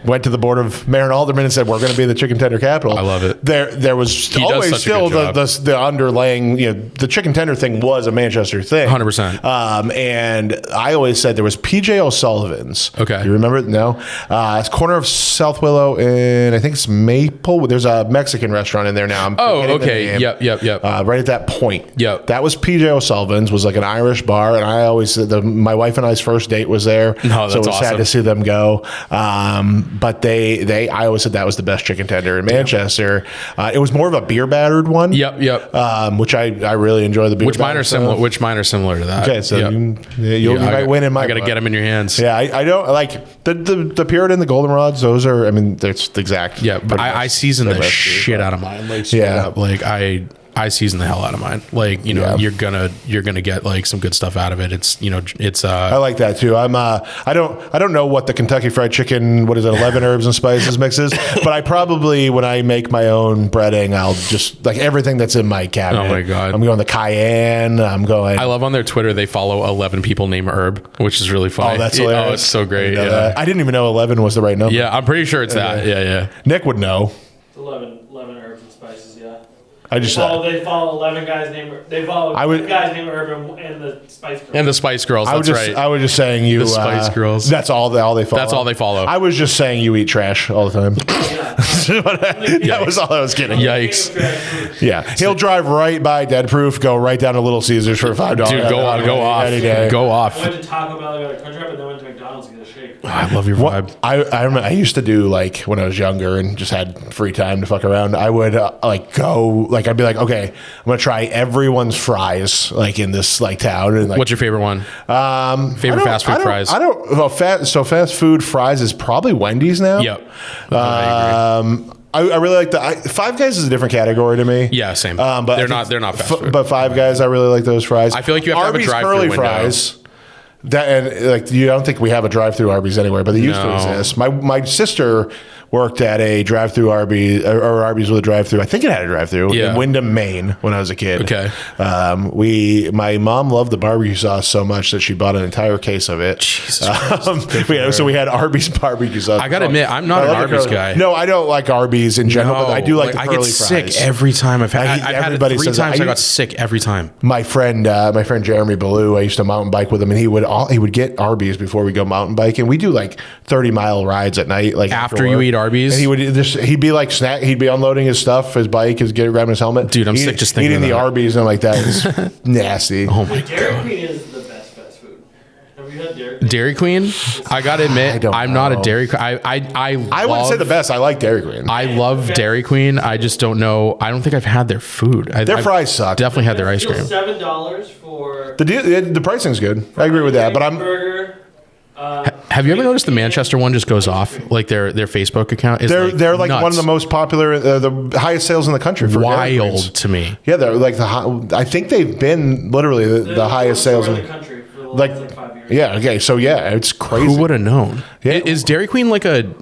went to the board of mayor and aldermen and said, we're going to be the chicken tender capital. I love it. There was always still the underlying, the chicken tender thing was a Manchester thing. 100%. And I always said there was PJ O'Sullivan's. Okay. You remember? No. It's corner of South Willow and I think it's Maple. There's a Mexican restaurant in there now. Okay. Yep. Right at that point. Yep. That was PJ O'Sullivan's, was like an Irish bar. And I always said my wife and I's first date was there. No, that's so it was awesome. sad to see them go. But I always said that was the best chicken tender in Manchester. It was more of a beer battered one. Yep. Which I really enjoy the beer. Which mine are similar to that. Okay, so you might win in my. I got to get them in your hands. Yeah, I don't like the Puritan, the Goldenrods. Those are, that's the exact. Yeah, but I season the shit out of mine. I season the hell out of mine. You're gonna get some good stuff out of it. It's I like that too. I don't know what the Kentucky Fried Chicken, 11 herbs and spices mix is, but I probably, when I make my own breading, I'll just everything that's in my cabinet. Oh my God. I'm going the cayenne. I love on their Twitter, they follow 11 people named Herb, which is really funny. Oh, that's hilarious. Oh, it's so great. I didn't even know 11 was the right number. Yeah, I'm pretty sure it's that. Yeah. Nick would know. It's 11 herbs and spices, yeah. They follow 11 guys named. They follow guys named Herb and the Spice Girls. And the Spice Girls. That's right. I was just saying the Spice Girls. That's all they follow. That's all they follow. I was just saying you eat trash all the time. That was all I was kidding. Yikes. Yeah, he'll drive right by Deadproof, go right down to Little Caesars for $5. Dude, go off. Go off. I went to Taco Bell, I got a crunch wrap, and then went to McDonald's to get a shake. I love your vibe. I remember I used to do when I was younger and just had free time to fuck around. I would go I'd be like, okay, I'm gonna try everyone's fries in this town. And what's your favorite one? Favorite fast food fries? Fast food fries is probably Wendy's now. Yep. I really like the Five Guys is a different category to me. Yeah, same. But they're not fast food. But Five Guys, I really like those fries. I feel like you have Arby's to have a drive-through window. Fries. You don't think we have a drive-through Arby's anywhere, but they used to exist. My sister worked at a drive-through Arby's or Arby's with a drive-through. I think it had a drive-through in Windham, Maine, when I was a kid. Okay. My mom loved the barbecue sauce so much that she bought an entire case of it. Jesus Christ. So we had Arby's barbecue sauce. I gotta admit, I'm not an Arby's guy. No, I don't like Arby's in general, but I do like the curly fries. I get sick every time. I've had it 3 times. I got sick every time. My friend Jeremy Ballou, I used to mountain bike with him, and he would get Arby's before we go mountain biking. We do like 30-mile rides at night, like after you eat Arby's. And he'd be like he'd be unloading his stuff, his bike, grabbing his helmet. Dude, I'm sick just thinking eating of the Arby's, and I'm like, that is nasty. Oh my Dairy Queen is the best fast food. Have you had Dairy Queen? Dairy Queen? I gotta admit, I'm not a Dairy Queen. I wouldn't say the best. I like Dairy Queen. I love Dairy Queen. I just don't know. I don't think I've had their food. Their fries suck. Definitely had their ice cream. $7 for the pricing's good. I agree with that, but burger. Have you ever noticed the Manchester one just goes off? Like their Facebook account is they're like nuts. one of the most popular, the highest sales in the country for Dairy Queens. Wild to me. Yeah, they're like I think they've been literally the highest sales in the country for the last 5 years. Yeah. Okay. So yeah, it's crazy. Who would have known? Yeah. Is Dairy Queen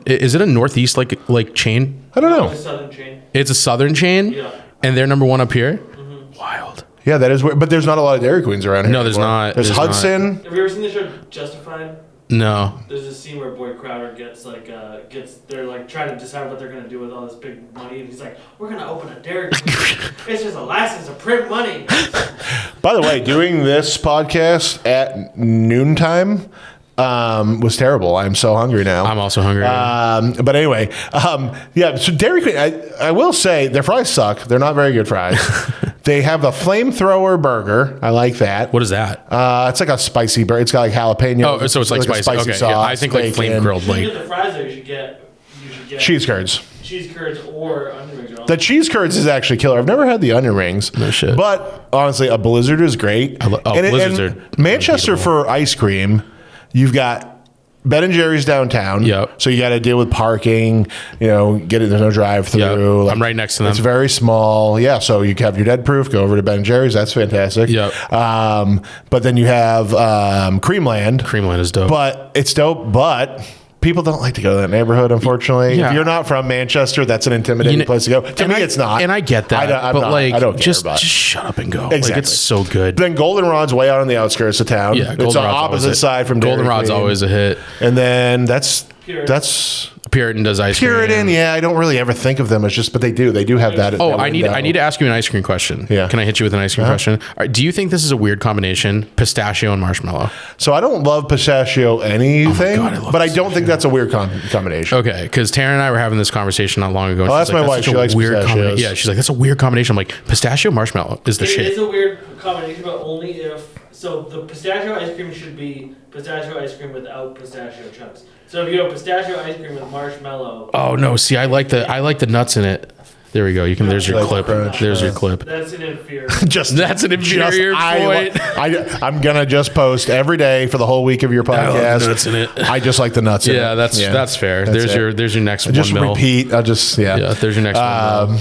is it a Northeast like chain? I don't know. It's a southern chain. It's a Southern chain. Yeah. And they're number 1 up here. Mm-hmm. Wild. Yeah, that is weird. But there's not a lot of Dairy Queens around here. No, there's not. There's Hudson. Have you ever seen the show Justified? No. There's a scene where Boyd Crowder they're like trying to decide what they're gonna do with all this big money, and he's like, "We're gonna open a Dairy Queen. It's just a license to print money." By the way, doing this podcast at noontime was terrible. I'm so hungry now. I'm also hungry. But anyway, yeah. So Dairy Queen, I will say their fries suck. They're not very good fries. They have a flamethrower burger. I like that. What is that? It's like a spicy burger. It's got like jalapeno. Oh, so it's like spicy. Okay, sauce, yeah, I think like flame grilled. You should get the fries though. You should get cheese curds. Cheese curds or onion rings. The cheese curds is actually killer. I've never had the onion rings. No shit. But honestly, a Blizzard is great. Blizzards are Manchester for ice cream. You've got Ben & Jerry's downtown. Yep. So you got to deal with parking, there's no drive-through. Yep. I'm right next to them. It's very small. Yeah, so you have your Deadproof, go over to Ben & Jerry's. That's fantastic. Yep. But then you have Creamland. Creamland is dope. But it's dope, but people don't like to go to that neighborhood, unfortunately. Yeah. If you're not from Manchester, that's an intimidating place to go. To me, it's not. And I get that. I don't care just shut up and go. Exactly. Like, it's so good. Then Goldenrod's way out on the outskirts of town. Yeah, it's on opposite side from Dairy Goldenrod's Queen. always a hit. And then that's Puritan does ice cream. Puritan, yeah. I don't really ever think of them as just, but they do. They do have that. Oh, I need to ask you an ice cream question. Yeah. Can I hit you with an ice cream question? All right, do you think this is a weird combination, pistachio and marshmallow? So I don't love pistachio anything, but I don't think that's a weird combination. Okay, because Taryn and I were having this conversation not long ago. Oh, that's my wife. She likes pistachios. Yeah, she's like, that's a weird combination. I'm like, pistachio marshmallow is the shit. It is a weird combination, but only if. So the pistachio ice cream should be pistachio ice cream without pistachio chunks. So if you have pistachio ice cream with marshmallow. Oh no! See, I like the nuts in it. There we go. You can. There's your clip. There's your clip. That's an inferior. That's an inferior point. I'm gonna just post every day for the whole week of your podcast. Nuts in it. I just like the nuts. Yeah, that's fair. There's your next one. Just repeat. There's your next one.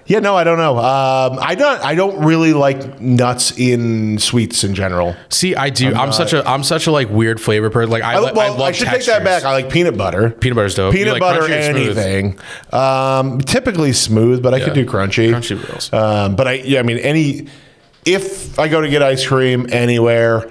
Yeah, no, I don't know. I don't really like nuts in sweets in general. See, I do. I'm such a like weird flavor person. Like I love should take that back. I like peanut butter. Peanut butter's dope. Peanut butter, anything. Typically smooth, but I could do crunchy. Crunchy rolls. But if I go to get ice cream anywhere,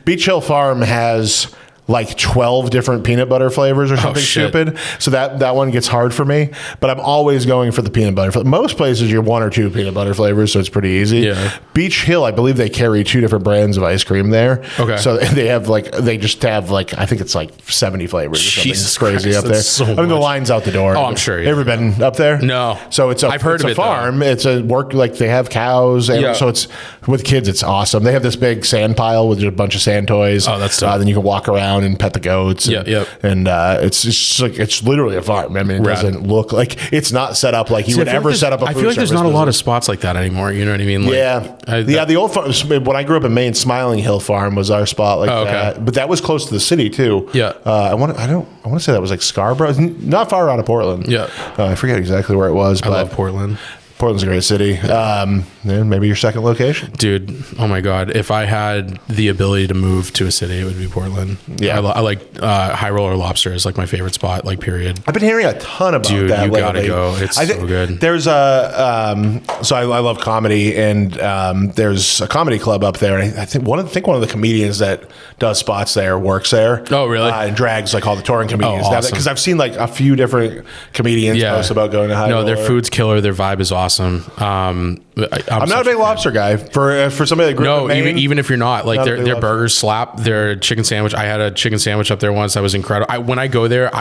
Beach Hill Farm has like 12 different peanut butter flavors or something stupid. So that one gets hard for me. But I'm always going for the peanut butter. Most places you're 1 or 2 peanut butter flavors, so it's pretty easy. Yeah. Beach Hill, I believe they carry 2 different brands of ice cream there. Okay. So they just have I think it's like 70 flavors or something. Jesus it's crazy Christ, up there. so the line's out the door. Oh, I'm sure. Ever been up there? No. So I've heard of it, farm. Though. It's a work they have cows. And so it's with kids. It's awesome. They have this big sand pile with a bunch of sand toys. Oh, that's dope. Then you can walk around and pet the goats. And it's just like it's literally a farm. I mean, it doesn't look like it's not set up like you would ever set up a food I feel like there's not a lot of spots like that anymore. You know what I mean? Like, the old farm. When I grew up in Maine, Smiling Hill Farm was our spot that. But that was close to the city too. Yeah. I want to say that was like Scarborough, not far out of Portland. Yeah. I forget exactly where it was. I love Portland. Portland's a great city. Maybe your second location. Dude, oh my God. If I had the ability to move to a city, it would be Portland. Yeah. I like High Roller Lobster is like my favorite spot, like period. I've been hearing a ton about Dude, that you lately. gotta go. It's so good. There's so I love comedy, and there's a comedy club up there, and I think one of the comedians that does spots there works there. Oh, really? And drags like all the touring comedians. Oh, awesome. Because I've seen like a few different comedians post about going to High Roller. No, their food's killer. Their vibe is awesome. I'm not a big lobster guy. For somebody that grew up in Maine, even if you're not, like their lobster. burgers slap. Their chicken sandwich. I had a chicken sandwich up there once. That was incredible. When I go there,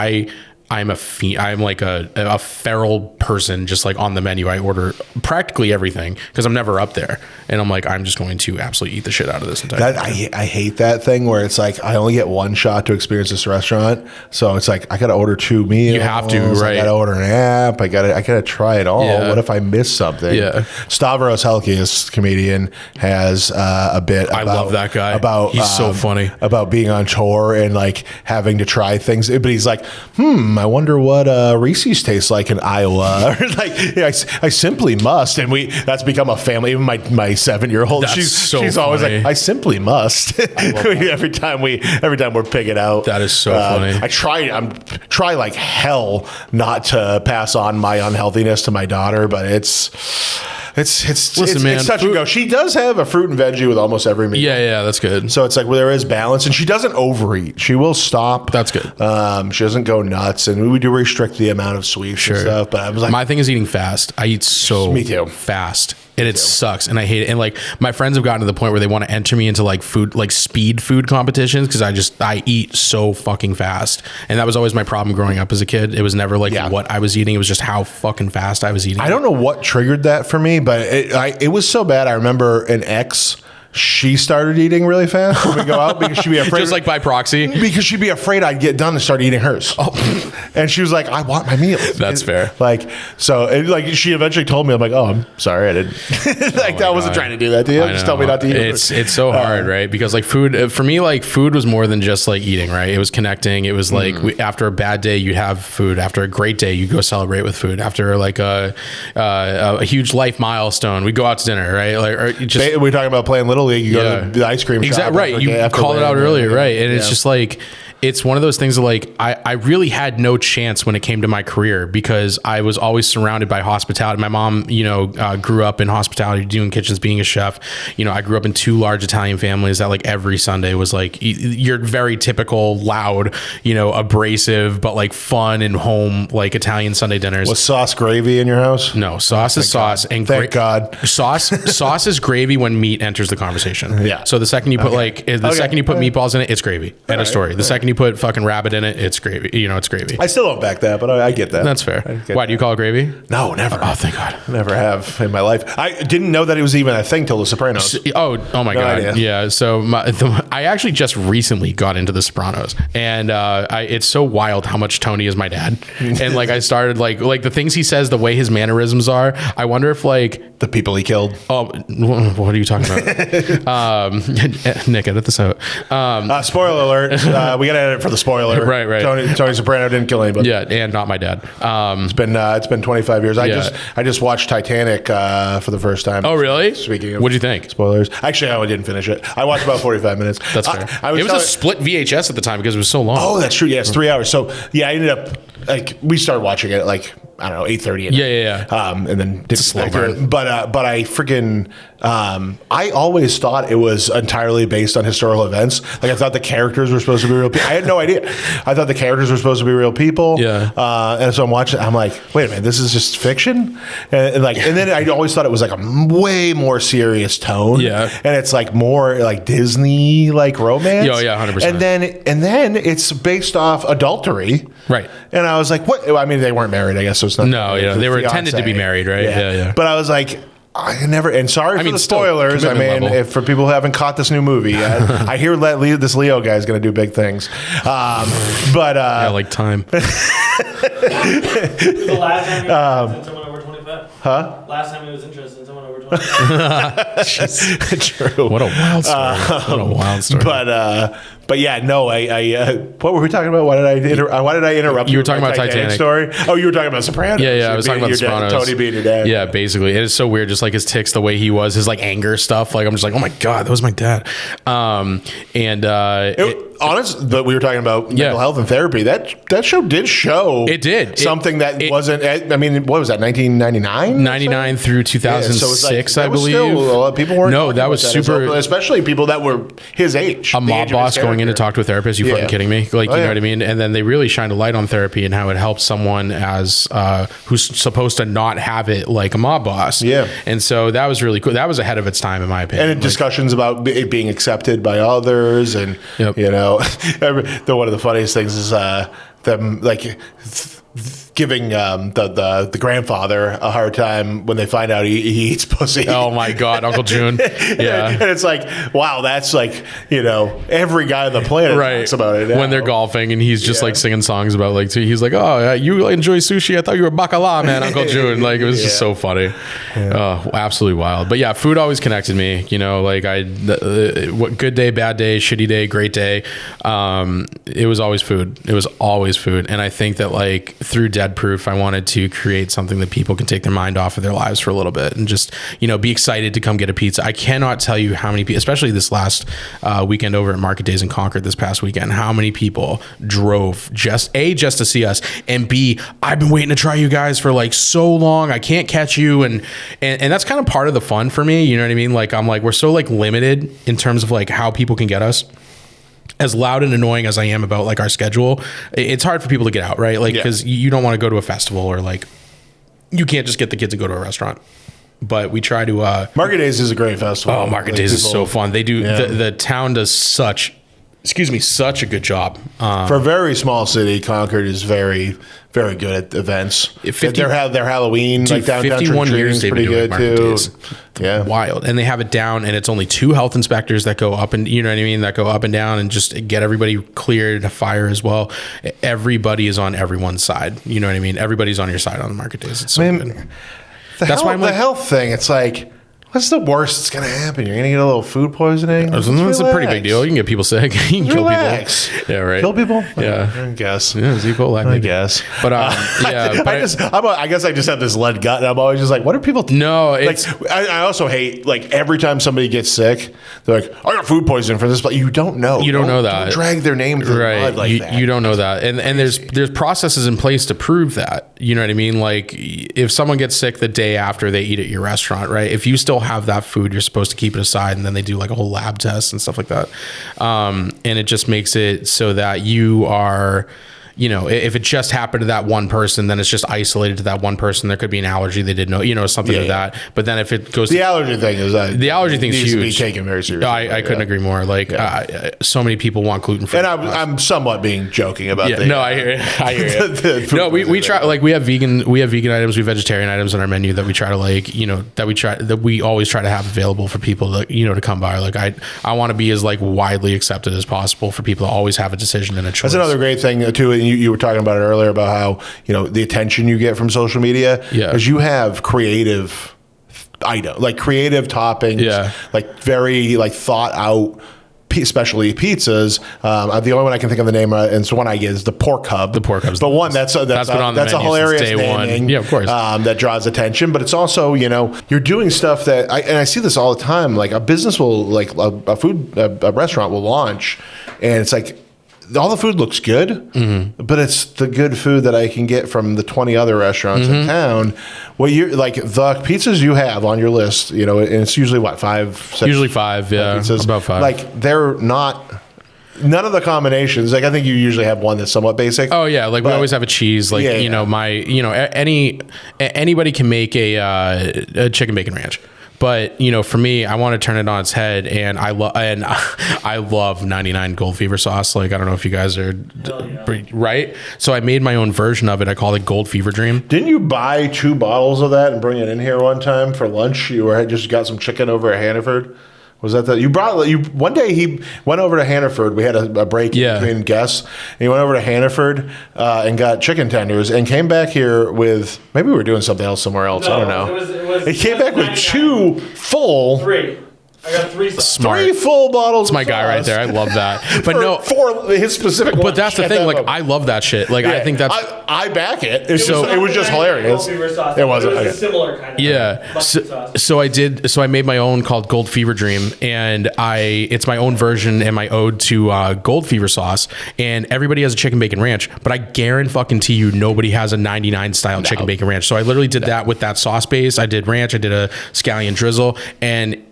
I'm a fiend. I'm like a feral person, just like on the menu. I order practically everything because I'm never up there, and I'm like, I'm just going to absolutely eat the shit out of this entire thing. I hate that thing where it's like I only get one shot to experience this restaurant, so it's like I gotta order 2 meals. You have to, right? I gotta order an app. I gotta try it all. Yeah. What if I miss something? Yeah. Stavros Helkias, comedian, has a bit. I love that guy. He's so funny about being on tour and like having to try things. But he's like, I wonder what Reese's tastes like in Iowa. Or like, I simply must, and that's become a family. Even my 7-year-old, she's always like, I simply must. every time we're picking out. That is so funny. I try like hell not to pass on my unhealthiness to my daughter, but it's Listen, man, touch and go. She does have a fruit and veggie with almost every meal. Yeah, that's good. So it's like there is balance, and she doesn't overeat. She will stop. That's good. She doesn't go nuts, and we do restrict the amount of sweets and stuff. But I was like, my thing is eating fast. I eat so Me too. fast. And it sucks, and I hate it. And like my friends have gotten to the point where they want to enter me into like speed food competitions because I eat so fucking fast, and that was always my problem growing up as a kid. It was never like what I was eating; it was just how fucking fast I was eating. I don't know what triggered that for me, but it was so bad. I remember an ex. She started eating really fast when we go out because she'd be afraid. Just like by proxy? Because she'd be afraid I'd get done and start eating hers. Oh. And she was like, I want my meals. That's fair. Like, so she eventually told me, I'm like, oh, I'm sorry. I didn't. Like, I wasn't trying to do that to you. Just tell me not to eat. It's so hard, right? Because like food, for me, like food was more than just like eating, right? It was connecting. It was like after a bad day, you'd have food. After a great day, you go celebrate with food. After like a huge life milestone, we go out to dinner, right? Like, or just, we're talking about playing Little League. You go to the ice cream shop. Exactly right. You called it out earlier, right? And it's just like it's one of those things that like I really had no chance when it came to my career because I was always surrounded by hospitality. My mom, grew up in hospitality, doing kitchens, being a chef. I grew up in 2 large Italian families that like every Sunday was like your very typical loud, abrasive but like fun and home like Italian Sunday dinners. Was sauce gravy in your house? No, sauce is sauce, and thank God. Sauce is gravy when meat enters the conversation. Yeah. So the second you put second you put meatballs in it, it's gravy. End of story. The second you put fucking rabbit in it, it's gravy. It's gravy. I still don't back that, but I get that. That's fair. Why do you call it gravy? No, never. Oh, thank God. Never have in my life. I didn't know that it was even a thing till The Sopranos. Oh my God. idea. Yeah. So I actually just recently got into The Sopranos, and it's so wild how much Tony is my dad. And like I started like the things he says, the way his mannerisms are. I wonder if like the people he killed. Oh, what are you talking about? Nick, edit this out. Spoiler alert. We got to edit for the spoiler. Right. Tony Soprano didn't kill anybody. Yeah, and not my dad. It's been 25 years. I just watched Titanic for the first time. Oh, really? Speaking of, what'd you think? Spoilers. Actually, I didn't finish it. I watched about 45 minutes. That's fair. It was a split VHS at the time because it was so long. Oh, that's true. Yeah, it's 3 hours. So yeah, I ended up we started watching it at I don't know, 8:30. Yeah. And then did slow burn. But I freaking I always thought it was entirely based on historical events. Like I thought the characters were supposed to be real people. I had no idea. I thought the characters were supposed to be real people. Yeah. And so I'm watching. I'm like, wait a minute, this is just fiction. And then I always thought it was like a way more serious tone. Yeah. And it's like more like Disney romance. Oh yeah, 100%. And then it's based off adultery. Right. And I was like, what? I mean, they weren't married, I guess. So it's not. No, they were intended to be married, right? Yeah. But I was like, I never. And sorry for the spoilers. I mean, if for people who haven't caught this new movie, I hear this Leo guy is going to do big things. But like time. The last time he was in someone over 25. Huh? Last time he was interested in someone over 25. True. What a wild story. What a wild story. But yeah, no, what were we talking about? Why did I interrupt you? You were talking about Titanic story. Oh, you were talking about Sopranos. Yeah. I was talking about The Sopranos. Tony being your dad. Yeah, basically, it is so weird. Just like his tics, the way he was, his like anger stuff. Like I'm just like, oh my god, that was my dad. Honest, but we were talking about mental health and therapy. That show did show something that wasn't. I mean, what was that? 1999. 99 through 2006, I believe. Still, people weren't. No, that was super. Especially people that were his age. A mob boss going in to talk to a therapist. You fucking kidding me? Like, you know what I mean? And then they really shined a light on therapy and how it helps someone as who's supposed to not have it, like a mob boss. Yeah. And so that was really cool. That was ahead of its time, in my opinion. And discussions about it being accepted by others, and you know. One of the funniest things is them like giving the grandfather a hard time when they find out he eats pussy. Oh my God, Uncle June. Yeah. And it's like, wow, that's like, you know, every guy on the planet talks about it now. When they're golfing and he's just like singing songs about like, he's like, oh, you enjoy sushi? I thought you were bacala, man, Uncle June. Like, it was just so funny. Oh, absolutely wild. But yeah, food always connected me, you know, like what good day, bad day, shitty day, great day. It was always food. It was always food. And I think that like through Deadproof, I wanted to create something that people can take their mind off of their lives for a little bit and just, you know, be excited to come get a pizza. I cannot tell you how many people, especially this last weekend over at Market Days in Concord this past weekend, how many people drove just to see us, and B, I've been waiting to try you guys for like so long. I can't catch you. And that's kind of part of the fun for me. You know what I mean? Like, I'm like, we're so like limited in terms of like how people can get us. As loud and annoying as I am about like our schedule, it's hard for people to get out, right? Like, because you don't want to go to a festival, or like you can't just get the kids to go to a restaurant. But we try to Market Days is a great festival. Oh, Market Days is so fun. They do the town does such a good job. For a very small city, Concord is very, very good at events. Their Halloween, like downtown 51 years they've been doing Market Days. Yeah, wild. And they have it down, and it's only 2 health inspectors that go up, and you know what I mean, that go up and down and just get everybody cleared to fire as well. Everybody is on everyone's side. You know what I mean? Everybody's on your side on the Market Days. It's so good. That's why the health thing. It's like, what's the worst that's going to happen? You're going to get a little food poisoning? That's a pretty big deal. You can get people sick. You can kill people. Yeah, right. Kill people? Yeah. I guess. Yeah, I guess. But, I guess I just have this lead gut, and I'm always just like, what are people doing? No, it's... Like, I also hate, like, every time somebody gets sick, they're like, I got food poisoning from this, but you don't know. You don't know that. Don't drag their name through the mud like that. You don't know that. And there's processes in place to prove that. You know what I mean? Like, if someone gets sick the day after they eat at your restaurant, right? If you still have that food, you're supposed to keep it aside, and then they do like a whole lab test and stuff like that. And it just makes it so that you are, you know, if it just happened to that one person, then it's just isolated to that one person. There could be an allergy they didn't know, you know, something like that. But then if it goes, the allergy thing is the allergy thing's huge. To be taken very seriously. I couldn't agree more. Like, so many people want gluten free, and I'm somewhat being joking about that. No, I hear it. No, we try, like, we have vegan items, we have vegetarian items on our menu that we try to, like, you know, that we always try to have available for people to, you know, to come by. Like, I want to be as like widely accepted as possible for people to always have a decision and a choice. That's another great thing too. And you were talking about it earlier about how, you know, the attention you get from social media, because you have creative creative toppings, like very like thought out, especially pizzas. The only one I can think of the name, and so one I get is the pork hub. The pork hub's the one that's a hilarious day naming, one. Yeah, of course. That draws attention, but it's also, you know, you're doing stuff that I see this all the time. Like a business will, like a restaurant will launch, and it's like, all the food looks good, but it's the good food that I can get from the 20 other restaurants in town. Well, you're like the pizzas you have on your list, you know, and it's usually what, 5, 6? Usually 5, yeah, pizzas. About 5. Like, they're not. None of the combinations. Like, I think you usually have one that's somewhat basic. Oh yeah, like we always have a cheese. Like anybody can make a chicken bacon ranch. But, you know, for me, I want to turn it on its head, and I love 99 Gold Fever sauce. Like, I don't know if you guys are right. So I made my own version of it. I called it Gold Fever Dream. Didn't you buy 2 bottles of that and bring it in here one time for lunch? You had just got some chicken over at Hannaford. Was that you brought? One day he went over to Hannaford. We had a break between guests. And he went over to Hannaford and got chicken tenders and came back here with, maybe we were doing something else somewhere else. I don't know. He came back with 2 full. I got 3 sauces. Smart. 3 full bottles. That's my guy right there. I love that. But for his specific. But that's the thing. Like, I love that shit. Like, I think that's. I back it. It was just hilarious. It wasn't. It was okay. a similar kind of. Yeah. Sauce. So I made my own called Gold Fever Dream, and it's my own version and my ode to Gold Fever sauce. And everybody has a chicken bacon ranch, but I guarantee you nobody has a 99 style chicken bacon ranch. So I literally did that with that sauce base. I did ranch. I did a scallion drizzle, and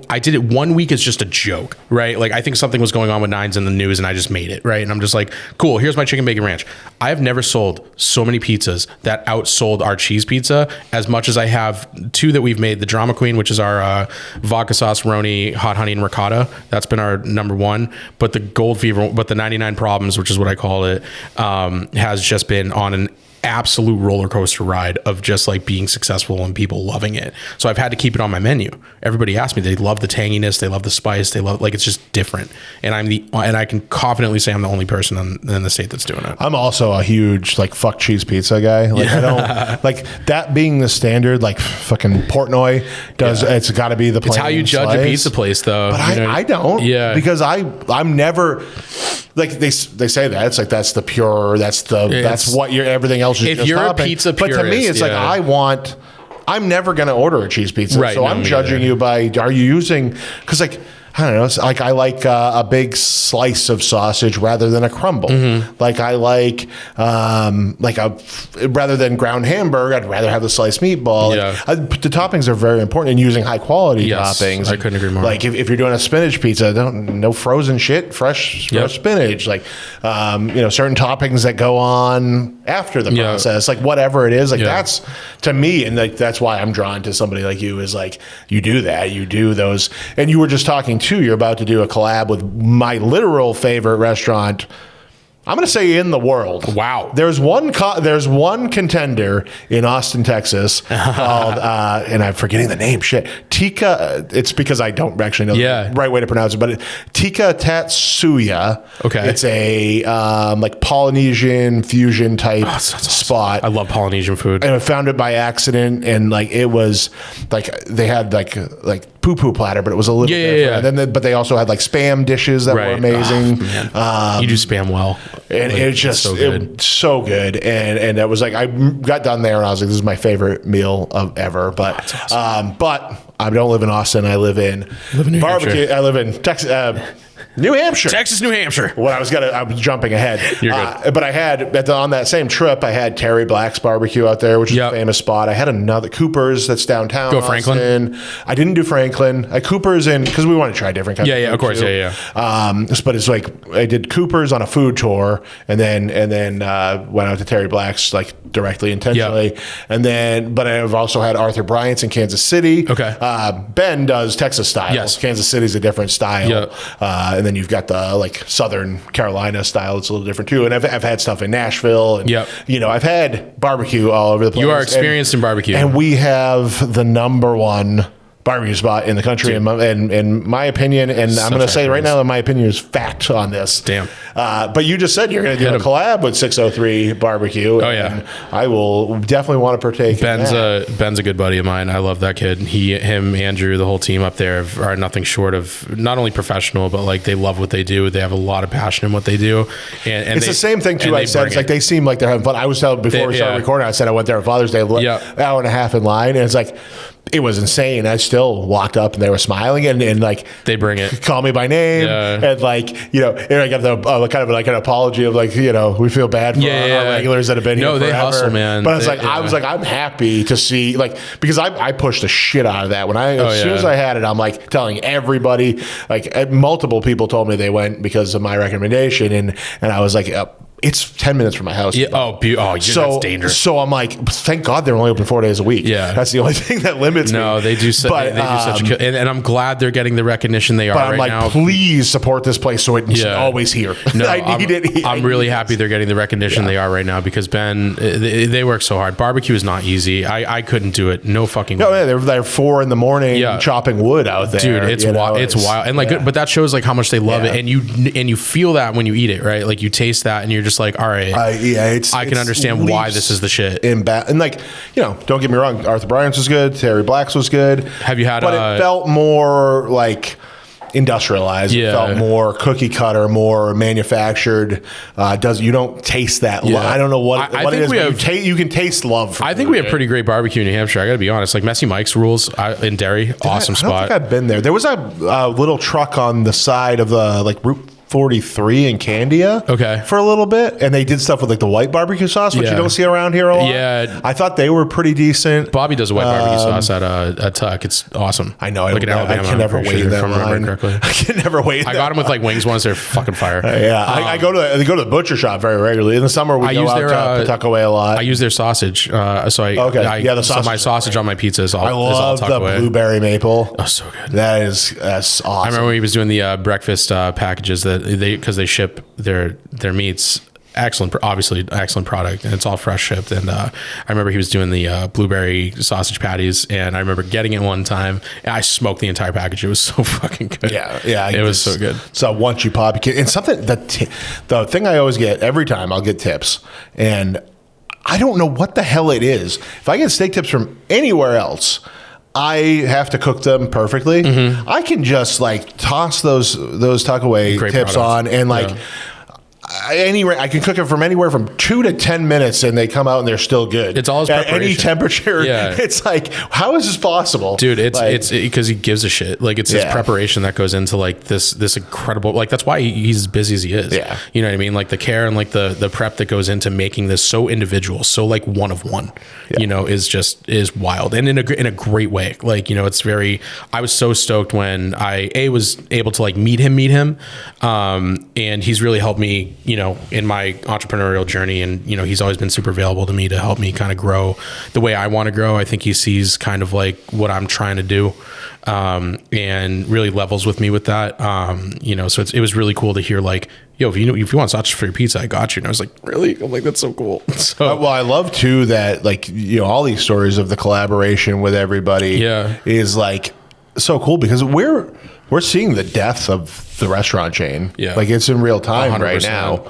I did it 1 week as just a joke, right? Like, I think something was going on with Nines in the news, and I just made it, right? And I'm just like, cool, here's my chicken bacon ranch. I have never sold so many pizzas that outsold our cheese pizza as much as I have 2 that we've made. The Drama Queen, which is our vodka sauce, roni, hot honey, and ricotta. That's been our number 1. But the Gold Fever, but the 99 Problems, which is what I call it, has just been on an absolute roller coaster ride of just like being successful and people loving it. So I've had to keep it on my menu. Everybody asks me, they love the tanginess, they love the spice, they love, like, it's just different. And I can confidently say I'm the only person in the state that's doing it. I'm also a huge like fuck cheese pizza guy. Like, I don't like that being the standard. Like fucking Portnoy does. Yeah. It's got to be the. It's how you judge a pizza place, though. But I don't. Yeah, because I'm never. Like they say that it's like that's the pure, that's what you're, everything else is. If just you're topping. a pizza but purist, to me it's like I'm never going to order a cheese pizza, right, so no, I'm judging you by, are you using, because like I don't know, it's like I like a big slice of sausage rather than a crumble. Mm-hmm. Like I like rather than ground hamburger, I'd rather have the sliced meatball. Yeah. Like, the toppings are very important in using high quality toppings. I couldn't agree more. Like if you're doing a spinach pizza, no frozen shit, fresh spinach. Like certain toppings that go on after the process, like whatever it is, like that's to me, and like that's why I'm drawn to somebody like you, is like you do those. And you were just talking too, you're about to do a collab with my literal favorite restaurant, I'm going to say, in the world. Wow. There's one contender in Austin, Texas called, and I'm forgetting the name, shit. Tika, it's because I don't actually know the right way to pronounce it, but Tika Tatsuya. Okay. It's a like Polynesian fusion type spot. I love Polynesian food. And I found it by accident, and like it was like they had like poo-poo platter, but it was a little different. Yeah. And then, but they also had like spam dishes that were amazing. You do spam well. And like, it's just so good. And that was like, I got done there and I was like, this is my favorite meal of ever. But awesome. But I don't live in Austin. I live in barbecue. I live in Texas. New Hampshire. Texas, New Hampshire. I was jumping ahead. You're good. But I had, on that same trip, I had Terry Black's barbecue out there, which is a famous spot. I had another Cooper's that's downtown. Go Franklin. I didn't do Franklin. Cooper's in, because we want to try different kinds of food of course. too. Yeah. But it's like, I did Cooper's on a food tour and then went out to Terry Black's like directly, intentionally. And but I've also had Arthur Bryant's in Kansas City. Okay. Ben does Texas style. Yes. Kansas City's a different style. Yeah. And then you've got the like Southern Carolina style. It's a little different too. And I've had stuff in Nashville. And, I've had barbecue all over the place. You are experienced in barbecue. And we have the number one barbecue spot in the country, in my opinion, and I'm going to say right now that my opinion is fact on this. Damn. But you just said you're going to do a collab with 603 Barbecue. Oh, yeah. I will definitely want to partake in that. Ben's a good buddy of mine. I love that kid. Him, Andrew, the whole team up there are nothing short of not only professional, but like they love what they do. They have a lot of passion in what they do. And it's the same thing too. I said, it's like they seem like they're having fun. I was telling before we started recording, I said I went there on Father's Day, hour and a half in line, and it's like, it was insane. I still walked up and they were smiling and like they bring it, call me by name, and like and I got the kind of like an apology of like we feel bad for our regulars that have been here forever. They hustle, man. But it's I was like, I'm happy to see, like, because I pushed the shit out of that when as soon as I had it, I'm like telling everybody, like multiple people told me they went because of my recommendation, and I was like, it's 10 minutes from my house. Yeah. That's dangerous. So I'm like, thank God they're only open 4 days a week. Yeah. That's the only thing that limits me. No, they do. They do such a and I'm glad they're getting the recognition they are right now. But I'm like, please support this place so it's always here. No, I need it. I'm really happy they're getting the recognition they are right now, because Ben, they work so hard. Barbecue is not easy. I couldn't do it. No fucking way. No, they're 4 a.m. chopping wood out there. Dude, it's wild. It's wild. And like, but that shows like how much they love it. And you feel that when you eat it, right? Like you taste that and you're just just like, all right, I can understand why this is the shit. And like, don't get me wrong, Arthur Bryant's was good, Terry Black's was good. Have you had? But it felt more like industrialized. It felt more cookie cutter, more manufactured. You don't taste that. I don't know what it is. You can taste love. I think we have pretty great barbecue in New Hampshire. I got to be honest. Like Messy Mike's rules in Derry, awesome spot. I don't think I've been there. There was a little truck on the side of the Route 43 in Candia for a little bit, and they did stuff with like the white barbecue sauce, which you don't see around here a lot. Yeah, I thought they were pretty decent. Bobby does a white barbecue sauce at Tuck. It's awesome. I know. Like in Alabama, I can never wait in that line. I can never wait. I got them with like wings once. They're fucking fire. I go to the butcher shop very regularly. In the summer, we go out to Pawtuckaway a lot. I use their sausage. The sausage. So my sausage on my pizza is all. I love the blueberry maple. Oh, so good. That's awesome. I remember when he was doing the breakfast packages because they ship their meats. Obviously excellent product, and it's all fresh shipped. And I remember he was doing the blueberry sausage patties, and I remember getting it one time, and I smoked the entire package. It was so fucking good. Yeah, it was so good. So once you pop, and something the thing I always get every time I'll get tips, and I don't know what the hell it is. If I get steak tips from anywhere else, I have to cook them perfectly. Mm-hmm. I can just like toss those Tuckaway tips product on and I can cook it from anywhere from 2 to 10 minutes, and they come out and they're still good. It's all his preparation. At any temperature. Yeah. It's like, how is this possible? Dude, it's because he gives a shit. Like it's his preparation that goes into like this incredible. Like that's why he's as busy as he is. Yeah. You know what I mean? Like the care and like the prep that goes into making this so individual, so like one of one. Yeah. Is wild and in a great way. Like it's very. I was so stoked when I was able to like meet him, and he's really helped me. In my entrepreneurial journey, and he's always been super available to me to help me kind of grow the way I want to grow. I think he sees kind of like what I'm trying to do, and really levels with me with that. So it was really cool to hear like, yo, if you want sausage for your pizza, I got you. And I was like, really? I'm like, that's so cool. So well, I love too that like all these stories of the collaboration with everybody is like so cool because we're seeing the death of the restaurant chain. Yeah. Like it's in real time 100%. Right now.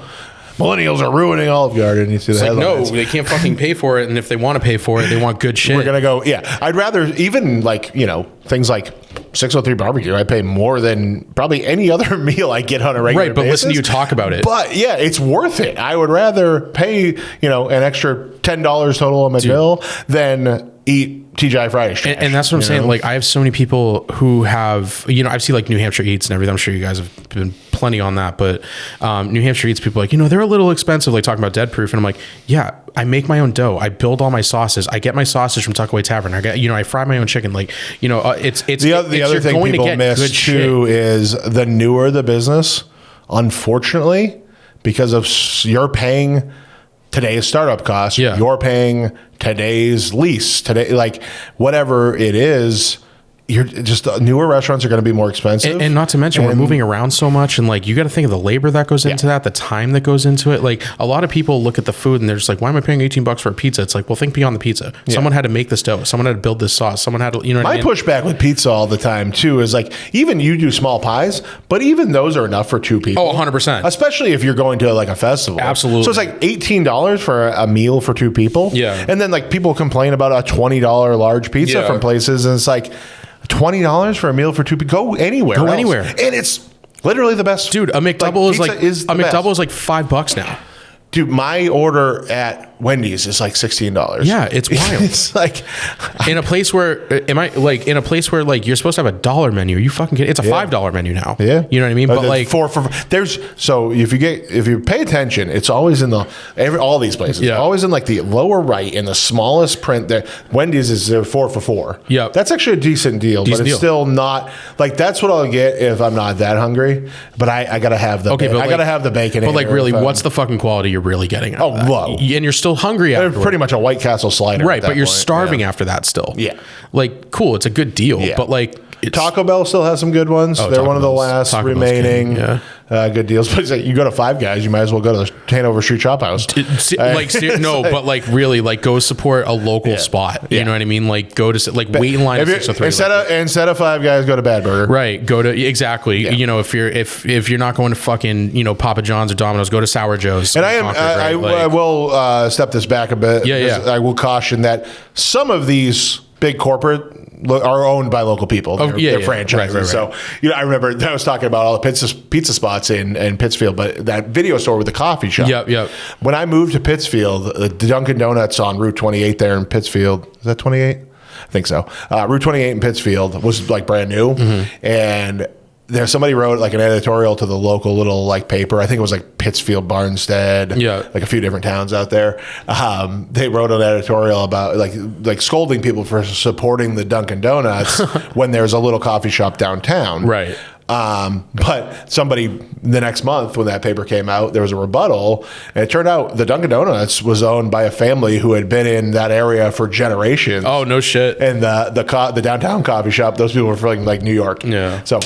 Millennials are ruining Olive Garden. You see the headlines. No, they can't fucking pay for it. And if they want to pay for it, they want good shit. We're going to go, I'd rather even like, things like 603 barbecue, I pay more than probably any other meal I get on a regular basis. Right, but listen to you talk about it. But it's worth it. I would rather pay, an extra $10 total on my bill than eat TGI Fridays trash. And that's what I'm saying. Like I have so many people who have, I've seen like New Hampshire Eats and everything. I'm sure you guys have been plenty on that, but New Hampshire Eats people are like, they're a little expensive, like talking about Deadproof. And I'm like, I make my own dough. I build all my sauces. I get my sausage from Tuckaway Tavern. I get, I fry my own chicken. Like, it's the other thing people miss too is the newer the business, unfortunately, because of you're paying today's startup cost, you're paying today's lease, like whatever it is, you're just newer restaurants are going to be more expensive. And not to mention we're moving around so much, and like you got to think of the labor that goes into that, the time that goes into it. Like a lot of people look at the food and they're just like, why am I paying $18 for a pizza? It's like, well, think beyond the pizza. Someone had to make this dough. Someone had to build this sauce. Someone had to, my pushback with pizza all the time too is like, even you do small pies, but even those are enough for 2 people. Oh, 100%. Especially if you're going to like a festival. Absolutely. So it's like $18 for a meal for 2 people. Yeah. And then like people complain about a $20 large pizza from places, and it's like, $20 for a meal for 2 people. Go anywhere. And it's literally the best. Dude, a McDouble is like $5 now. Dude, my order at Wendy's is like $16. Yeah, it's wild. It's like in a place where you're supposed to have a $1 menu. Are you fucking kidding? It's a $5 menu now. Yeah, you know what I mean. But like if you pay attention, it's always in all these places. Yeah, always in like the lower right in the smallest print. There, Wendy's is 4 for $4. Yeah, that's actually a decent deal, but it's still not like that's what I'll get if I'm not that hungry. But I gotta have the I gotta have the bacon. But like really, what's the fucking quality you're really getting out of that? Low. And you're still hungry after. Pretty much a White Castle slider. Right, but you're starving after that still. Yeah. Like, cool, it's a good deal. Yeah. But like, Taco Bell still has some good ones. They're Taco one of the Bell's- last Taco Bell's remaining king, good deals. But it's like, you go to Five Guys, you might as well go to the Hanover Street Chop House. But like really, like go support a local spot. You know what I mean? Like go to like wait in line at 603. Instead of Five Guys, go to Bad Burger. Right. Go to exactly. Yeah. You know, if you're not going to fucking Papa John's or Domino's, go to Sour Joe's. And I will step this back a bit. Yeah. I will caution that some of these big corporate are owned by local people. They're franchises. Right. So, I remember I was talking about all the pizza spots in Pittsfield, but that video store with the coffee shop. Yep. When I moved to Pittsfield, the Dunkin' Donuts on Route 28 there in Pittsfield, is that 28? I think so. Route 28 in Pittsfield was like brand new. And there, somebody wrote like an editorial to the local little like paper. I think it was like Pittsfield, Barnstead, like a few different towns out there. They wrote an editorial about like scolding people for supporting the Dunkin' Donuts when there's a little coffee shop downtown. Right. But somebody the next month when that paper came out, there was a rebuttal, and it turned out the Dunkin' Donuts was owned by a family who had been in that area for generations. Oh, no shit. And the downtown coffee shop, those people were from like New York. Yeah. So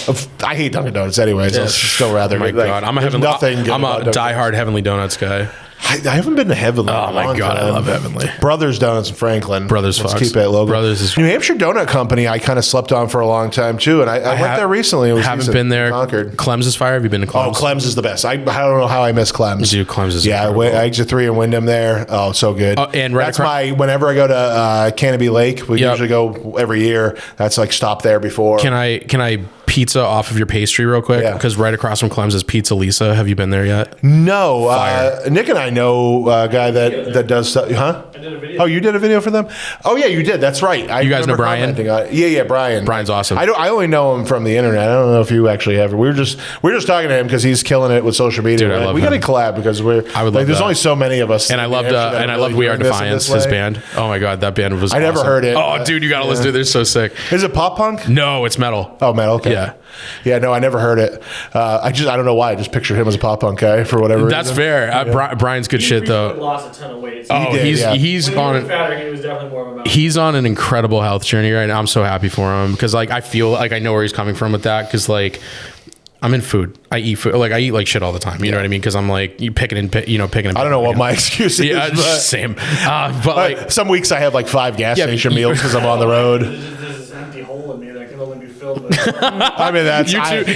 I hate Dunkin' Donuts anyway. So still rather. Oh my God, I'm a diehard Heavenly Donuts guy. I haven't been to Heavenly. Oh my God, I love Heavenly. Brothers Donuts in Franklin. Let's keep it local. New Hampshire Donut Company, I kind of slept on for a long time too, and I went there recently. It was haven't been there. Concord. Clem's is fire. Have you been to Clem's? Oh, Clem's is the best. I don't know how I miss Clem's. Dude, Clem's is I exit 3 in Wyndham there. Oh, so good. And that's whenever I go to Canopy Lake, we usually go every year. That's like stop there before. Can I pizza off of your pastry real quick? Because right across from Clem's is Pizza Lisa. Have you been there yet? No. Nick and I know a guy that does stuff. Huh? I did a video. Oh, you did a video for them? Oh, yeah, you did. That's right. You guys know Brian? Yeah, Brian. Brian's awesome. I only know him from the internet. I don't know if you actually have. We're just talking to him because he's killing it with social media. Dude, I love we got to collab because there's only so many of us. And I loved We Are Defiance, his band. Oh my God, that band was. I never heard it. Oh, dude, you got to listen to it. They're so sick. Is it pop punk? No, it's metal. Oh, metal. Okay. Yeah. Yeah, no, I never heard it. I don't know why. I just pictured him as a pop punk guy for whatever reason. That's fair. Brian's good shit though. He lost a ton of weight. Oh, he's on. Fatter, he was definitely more of a mountain. He's on an incredible health journey right now. I'm so happy for him because like I feel like I know where he's coming from with that because like. I'm in food. I eat food. Like I eat like shit all the time. You know what I mean? Because I'm like picking and I don't know what my excuse is. Yeah, same. But like some weeks I have like 5 gas station meals because I'm on the road. There's this empty hole in me that can only be filled with. I mean that's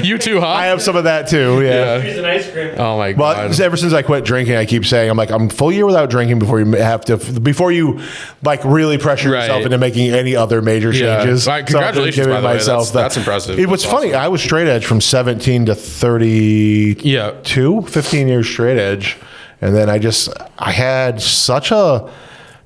you too, huh? I have some of that too. Yeah. An ice cream. Oh my God. But ever since I quit drinking, I keep saying I'm full year without drinking before you like really pressure yourself into making any other major changes. Right, congratulations, by the way. That's impressive. It was funny. I was straight edge from 17 to 32, 15 years straight edge. And then I had such a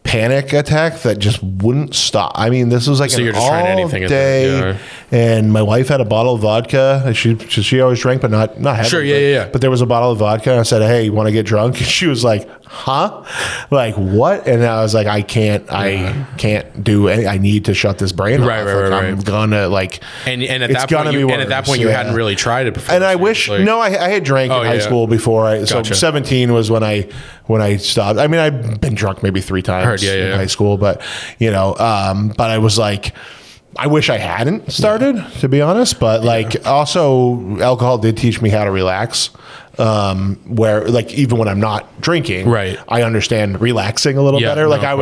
panic attack that just wouldn't stop. I mean, this was like so you're just trying anything day. And my wife had a bottle of vodka. She always drank, but not heavy. Sure, yeah. But there was a bottle of vodka, and I said, "Hey, you want to get drunk?" And she was like, "Huh? Like what?" And I was like, "I can't do any. I need to shut this brain off. Right. I'm gonna like." And at that point, you hadn't really tried it before. And I wish I had drank in high school before. So 17 was when I stopped. I mean, I've been drunk maybe 3 times in high school, but but I was like. I wish I hadn't started, to be honest, but like also alcohol did teach me how to relax. Where like even when I'm not drinking, I understand relaxing a little better. Like I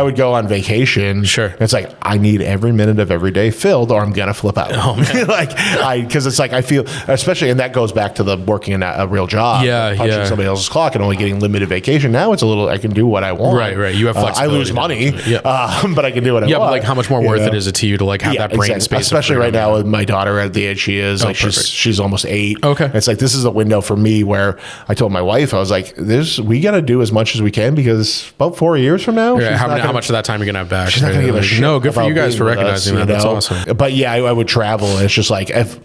would go on vacation. Sure. And it's like I need every minute of every day filled, or I'm gonna flip out. Oh man. Because it's like I feel, especially, and that goes back to the working in a real job. Punching somebody else's clock and only getting limited vacation. Now it's a little I can do what I want. Right. You have flexibility. I lose money, but I can do what I want. Yeah, but like how much more worth it is it to you to like have that brain space? Especially right now with my daughter at the age she is. Like she's almost 8. Okay. It's like this is a window for me where I told my wife, I was like, we got to do as much as we can because about 4 years from now, how much of that time you're gonna have back? She's not gonna give a shit. No, good for you guys for recognizing that. That's awesome. But yeah, I would travel, and it's just like if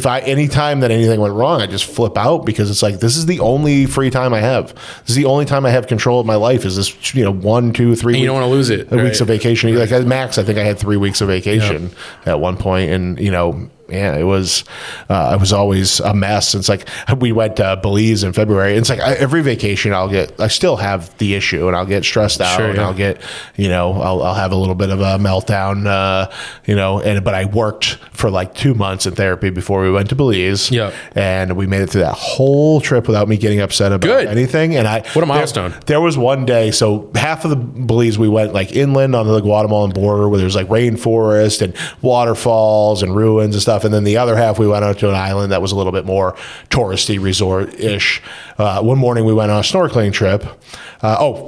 any time that anything went wrong, I just flip out because it's like this is the only free time I have. This is the only time I have control of my life. Is this 1, 2, 3? And you don't want to lose it. Weeks of vacation. Like at max, I think I had 3 weeks of vacation at one point, and yeah, it was always a mess. It's like we went to Belize in February. And it's like every vacation I still have the issue, and I'll get stressed out, and I'll get, I'll have a little bit of a meltdown, but I worked for like 2 months in therapy before we went to Belize. Yeah. And we made it through that whole trip without me getting upset about anything. And what a milestone. There was one day, so half of the Belize we went like inland on the Guatemalan border where there's like rainforest and waterfalls and ruins and stuff. And then the other half we went out to an island that was a little bit more touristy resort-ish. One morning we went on a snorkeling trip.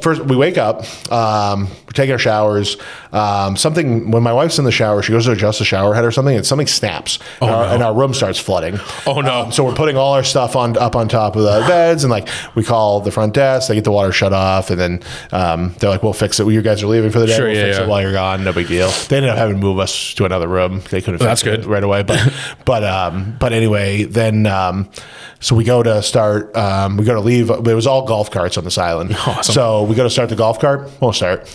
First we wake up, we're taking our showers. When my wife's in the shower, she goes to adjust the shower head or something, and something snaps, and our room starts flooding. Oh no! So we're putting all our stuff up on top of the beds, and like we call the front desk, they get the water shut off, and then they're like, "We'll fix it. You guys are leaving for the day. We'll fix it while you're gone. No big deal." They ended up having to move us to another room. They couldn't fix it right away, but anyway, then so we go to start. We go to leave. It was all golf carts on this island. Awesome. So we go to start the golf cart. Won't start.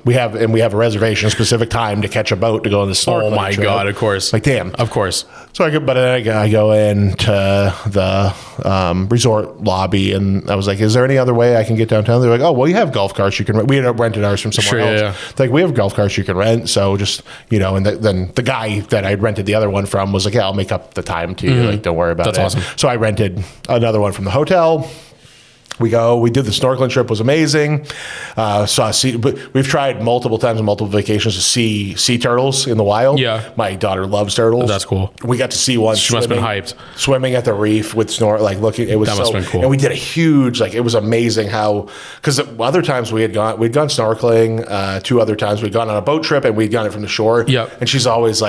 We have a reservation, a specific time to catch a boat to go on the snorkeling. Oh my trip. God! Of course. Like damn. Of course. So I go into the resort lobby, and I was like, "Is there any other way I can get downtown?" They're like, "Oh, well, you have golf carts you can rent." We had rented ours from somewhere else. Yeah. Like, we have golf carts you can rent. So just and then the guy that I rented the other one from was like, "Yeah, I'll make up the time to you. Like, don't worry about it." That's awesome. So I rented another one from the hotel. We did the snorkeling trip, was amazing. But we've tried multiple times on multiple vacations to see sea turtles in the wild. Yeah. My daughter loves turtles. That's cool. We got to see one. She must have been hyped. Swimming at the reef with looking. It was that must have been cool. And we did a huge, it was amazing how, because other times we'd gone snorkeling. 2 other times we'd gone on a boat trip and we'd gone it from the shore. Yep. And she's always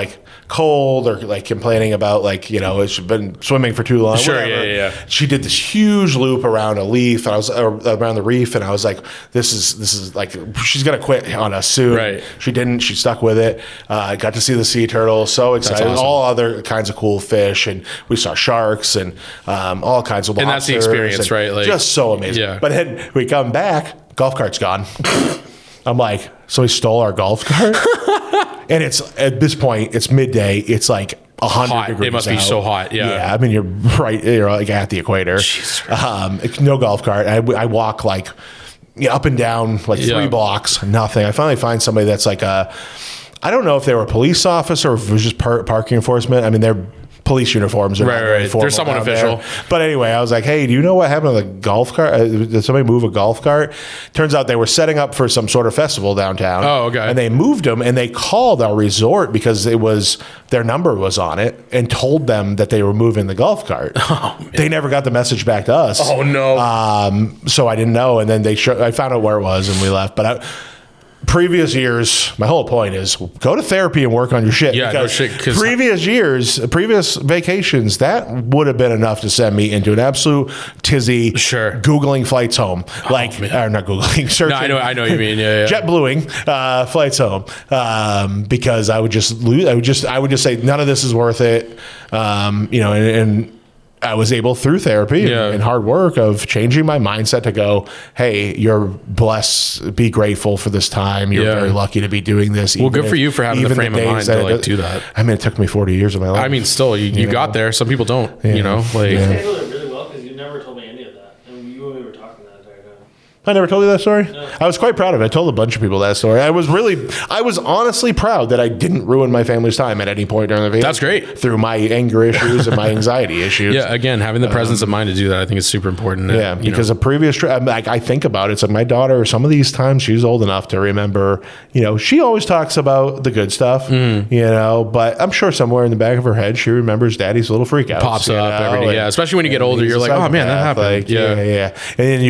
cold or complaining about she's been swimming for too long. Sure. Whatever. Yeah. She did this huge loop around a leaf, and I was around the reef, and I was like, this is she's gonna quit on us soon. Right. She didn't. She stuck with it. Got to see the sea turtle. So excited. Awesome. All other kinds of cool fish, and we saw sharks and all kinds of lobsters. And that's the experience, right? Just so amazing. Yeah. But then we come back, golf cart's gone. I'm like, so he stole our golf cart? And it's at this point, it's midday. It's 100 degrees. It must be so hot. Yeah. Yeah. I mean, you're right. You're at the equator. No golf cart. I walk up and down 3 blocks. Nothing. I finally find somebody that's I don't know if they were a police officer or if it was just parking enforcement. I mean, they're police uniforms. Right. There's someone official. There. But anyway, I was like, hey, do you know what happened to the golf cart? Did somebody move a golf cart? Turns out they were setting up for some sort of festival downtown. Oh, okay. And they moved them, and they called our resort because their number was on it, and told them that they were moving the golf cart. Oh, man. They never got the message back to us. Oh, no. So I didn't know. And then I found out where it was, and we left. But previous years, my whole point is go to therapy and work on your shit. Yeah, because no shit. Previous vacations, that would have been enough to send me into an absolute tizzy. Sure. Googling flights home, or not Googling, searching. No, I know what you mean. Yeah. JetBlueing flights home, because I would just lose. I would just say none of this is worth it. And I was able, through therapy and hard work, of changing my mindset to go, hey, you're blessed, be grateful for this time. You're very lucky to be doing this. Well, good for you for having the frame of mind to do that. I mean, it took me 40 years of my life. I mean, still, you got there. Some people don't, You handled it really well because you never told me any of that. And you and me were talking that entire time. I never told you that story? No. I was quite proud of it. I told a bunch of people that story. I was honestly proud that I didn't ruin my family's time at any point during the vacation. That's great. Through my anger issues and my anxiety issues. Yeah, again, having the presence of mind to do that, I think is super important. Yeah, because a previous trip, I think about it. It's my daughter, some of these times she's old enough to remember, she always talks about the good stuff, but I'm sure somewhere in the back of her head, she remembers daddy's little freak out. Pops up every day. Yeah, especially when you get older, you're like, oh man, that happened. Yeah. And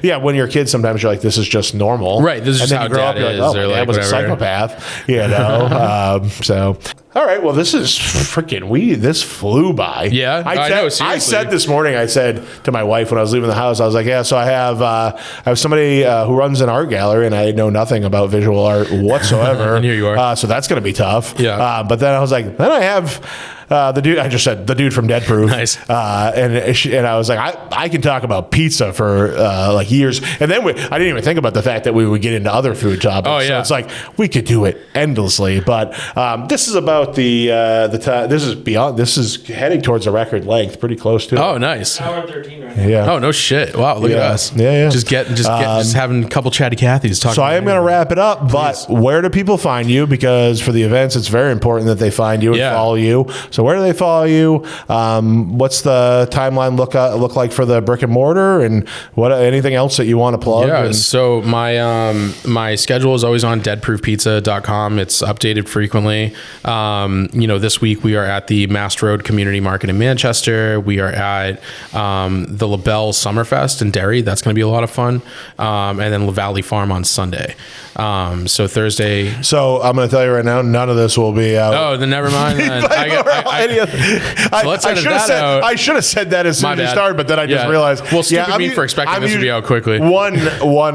then when you're a kid, sometimes you're like, this is just normal. Right. This is just how dad is. Oh, my dad was a psychopath, So, all right. Well, this flew by. Yeah. I know. Seriously. I said this morning, I said to my wife when I was leaving the house, I was like, yeah, so I have somebody who runs an art gallery, and I know nothing about visual art whatsoever. And here you are. So that's going to be tough. Yeah. But then I was like, then I have the dude. I just said the dude from Deadproof. Nice. And I was like, I can talk about pizza for years. And then I didn't even think about the fact that we would get into other food topics. Oh yeah. So it's like we could do it endlessly. But this is about about the time? This is heading towards a record length, pretty close to. Oh, nice. Hour 13 right now. Yeah. Oh, no shit. Wow, look at us. Yeah. Just having a couple chatty Cathys talking. So I am going to wrap it up, but where do people find you? Because for the events, it's very important that they find you and follow you. So where do they follow you? What's the timeline look like for the brick and mortar, and anything else that you want to plug? Yeah. So my schedule is always on deadproofpizza.com. It's updated frequently. This week we are at the Mast Road Community Market in Manchester. We are at the LaBelle Summerfest in Derry. That's going to be a lot of fun. And then La Valley Farm on Sunday. So Thursday. So I'm going to tell you right now, none of this will be out. Oh, then never mind. Then. I should have said that as soon as you started, but then I just realized. Well, stupid me for expecting this to be out quickly. One,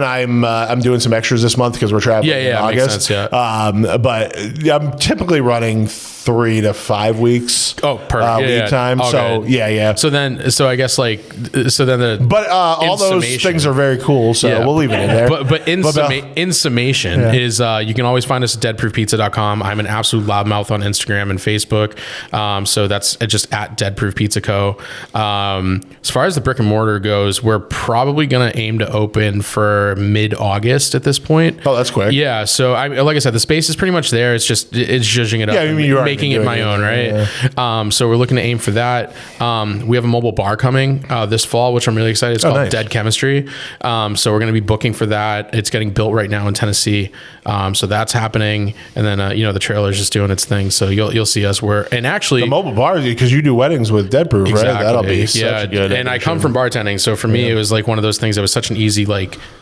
I'm doing some extras this month because we're traveling in August. Makes sense, but I'm typically running 3 to 5 weeks. Oh, perfect. Lead time. Oh, so good. yeah. So I guess all those things are very cool. So we'll leave it in there. But in summation is you can always find us at deadproofpizza.com. I'm an absolute loudmouth on Instagram and Facebook. So that's just at Deadproof Pizza Co. As far as the brick and mortar goes, we're probably going to aim to open for mid-August at this point. Oh, that's quick. Yeah. So like I said, the space is pretty much there. It's zhuzhing it up. Yeah, making it my own, right? Yeah. So we're looking to aim for that. We have a mobile bar coming this fall, which I'm really excited. It's called Dead Chemistry. So we're going to be booking for that. It's getting built right now in Tennessee. So that's happening. And then, the trailer's just doing its thing. So you'll see us the mobile bar, because you do weddings with Deadproof, exactly, right? That'll be such a good And addition. I come from bartending. So for me, it was like one of those things that was such an easy,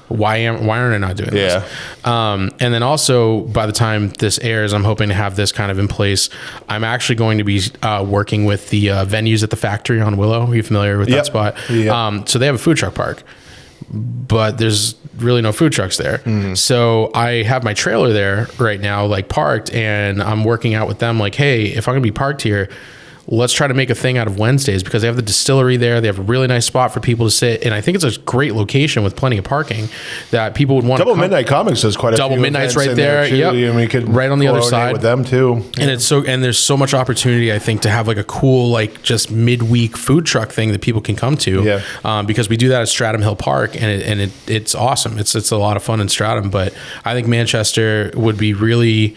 why aren't I not doing this? And then also by the time this airs, I'm hoping to have this kind of in place. I'm actually going to be working with the venues at the factory on Willow. Are you familiar with that spot? Yep. So they have a food truck park, but there's really no food trucks there. So I have my trailer there right now, parked, and I'm working out with them hey, if I'm gonna be parked here, let's try to make a thing out of Wednesdays, because they have the distillery there. They have a really nice spot for people to sit. And I think it's a great location with plenty of parking that people would want to come. Midnight Comics does quite a Double few Midnight's right there. Yep. And we could right on the other side with them too. And there's so much opportunity, I think, to have a cool, just midweek food truck thing that people can come to. Yeah. Because we do that at Stratham Hill Park, and it's awesome. It's a lot of fun in Stratham, but I think Manchester would be really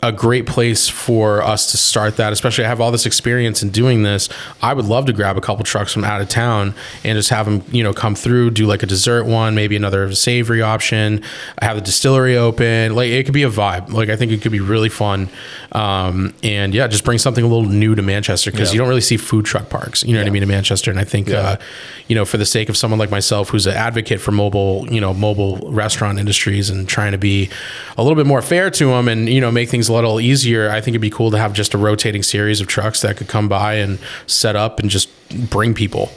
a great place for us to start that, especially I have all this experience in doing this. I would love to grab a couple trucks from out of town and just have them, come through, do a dessert one, maybe another savory option, have the distillery open. It could be a vibe. I think it could be really fun. And just bring something a little new to Manchester, because you don't really see food truck parks, you know what I mean, in Manchester. And I think, for the sake of someone like myself, who's an advocate for mobile restaurant industries and trying to be a little bit more fair to them and, make things a little easier, I think it'd be cool to have just a rotating series of trucks that could come by and set up and just bring people.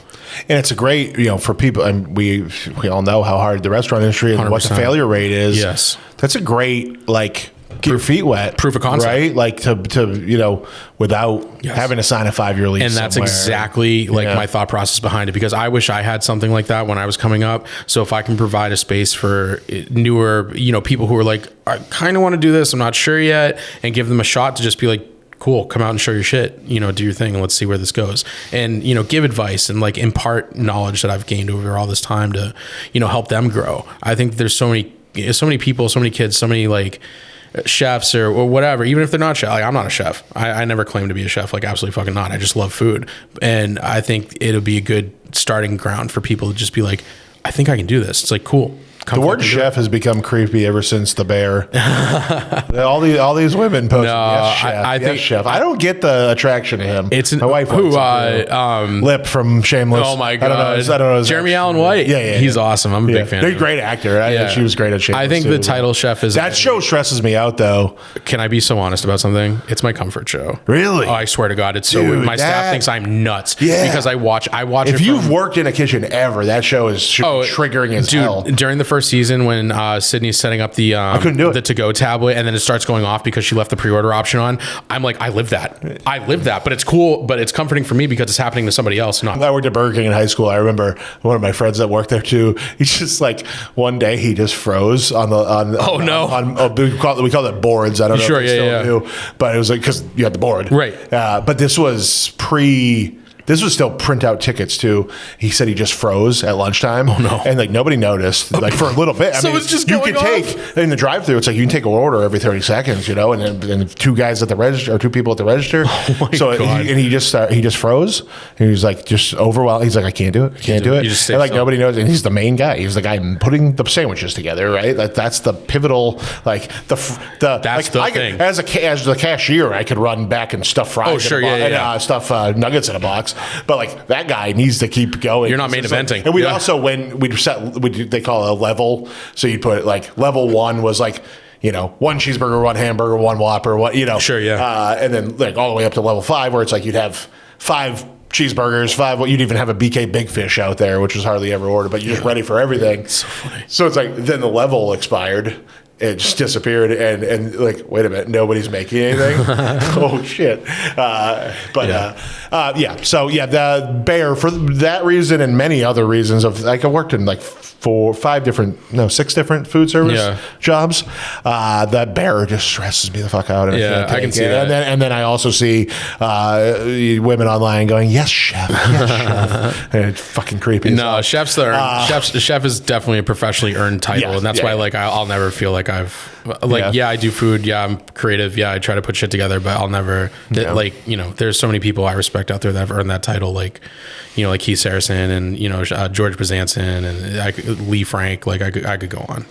And it's a great, for people, and we all know how hard the restaurant industry and 100%. What the failure rate is. Yes. That's a great, get your feet wet. Proof of concept. Right? To without having to sign a 5-year lease. And that's somewhere. exactly my thought process behind it, because I wish I had something like that when I was coming up. So if I can provide a space for newer, people who are I kind of want to do this, I'm not sure yet, and give them a shot to just be cool, come out and show your shit, do your thing, and let's see where this goes. And, give advice and impart knowledge that I've gained over all this time to, help them grow. I think there's so many people, so many kids, so many chefs or whatever, even if they're not chef. I'm not a chef. I never claim to be a chef. Absolutely fucking not. I just love food. And I think it'll be a good starting ground for people to just be I think I can do this. It's cool. The word chef has become creepy ever since The Bear. all these women post, yes, chef, I think, chef. I don't get the attraction to him. It's my wife. Lip from Shameless. Oh my god! I don't know. Jeremy Allen White. Yeah, he's awesome. I'm a big fan. He's a great actor. She was great at Shameless. I think the title chef is that show stresses me out though. Can I be so honest about something? It's my comfort show. Really? Oh, I swear to God, it's so weird. My staff thinks I'm nuts because I watch. If you've worked in a kitchen ever, that show is triggering as hell. During the first first season when Sydney's setting up the couldn't do it. the to-go tablet, and then it starts going off because she left the pre-order option on. I'm like, I live that, but it's cool, but it's comforting for me because it's happening to somebody else. Not I worked at Burger King in high school. I remember one of my friends that worked there too. He's just like, one day he just froze on we call it boards. I don't know Sure, if they still do, but it was like, because you had the board, Right. But this was still printout tickets too. He said he just froze at lunchtime. Oh no! And like nobody noticed, like for a little bit. So it's just you going can take in the drive-through. It's like you can take an order every 30 seconds, and two guys at the register or two people at the register. Oh my God. He just froze. And he was like just overwhelmed. He's like, I can't do it. Can't do it. You just and like nobody knows. And he's the main guy. He's the guy putting the sandwiches together, right? That's the pivotal, like thing. As the cashier, I could run back and stuff fries. Oh sure, stuff nuggets in a box. But like that guy needs to keep going. You're not main eventing. And we also, when they call it a level. So you put like level 1 was like, one cheeseburger, one hamburger, one Whopper, Sure, yeah. And then like all the way up to level 5 where it's like you'd have 5 cheeseburgers, you'd even have a BK Big Fish out there, which was hardly ever ordered, but you're just ready for everything. So funny. So it's like, then the level expired. It just disappeared, and like, wait a minute, nobody's making anything. Oh shit! The Bear, for that reason and many other reasons, I worked in like 6 different food service jobs. That Bear just stresses me the fuck out. I can see that. And then I also see women online going, "Yes, chef, yes, chef." And it's fucking creepy. No, chef is definitely a professionally earned title, and that's why like I'll never feel like I do food. Yeah, I'm creative. Yeah, I try to put shit together, but I'll never there's so many people I respect out there that have earned that title, like like Keith Saracen and George Bezanson and Lee Frank. Like I could go on.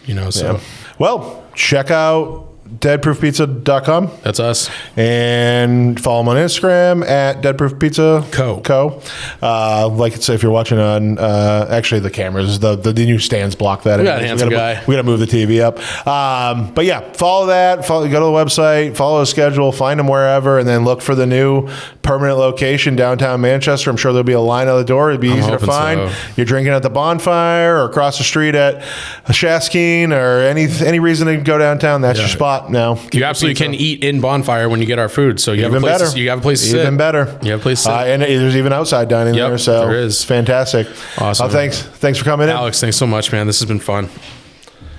Well, check out deadproofpizza.com. That's us. And follow them on Instagram at Deadproof Pizza Co. Like it's, if you're watching on actually the cameras, the new stands block that. We got a handsome guy. We got to move the TV up. But yeah, follow that. Go to the website, follow the schedule, find them wherever, and then look for the new permanent location downtown Manchester. I'm sure there'll be a line out the door. It'd be easy to find. So. You're drinking at the Bonfire or across the street at Shaskeen or any reason to go downtown. That's your spot. Now you absolutely can eat in Bonfire when you get our food, so you have a place to sit. Even better. You have a place to sit. And there's even outside dining there, so there is. Fantastic. Awesome. Thanks for coming in, Alex. Thanks so much, man. This has been fun.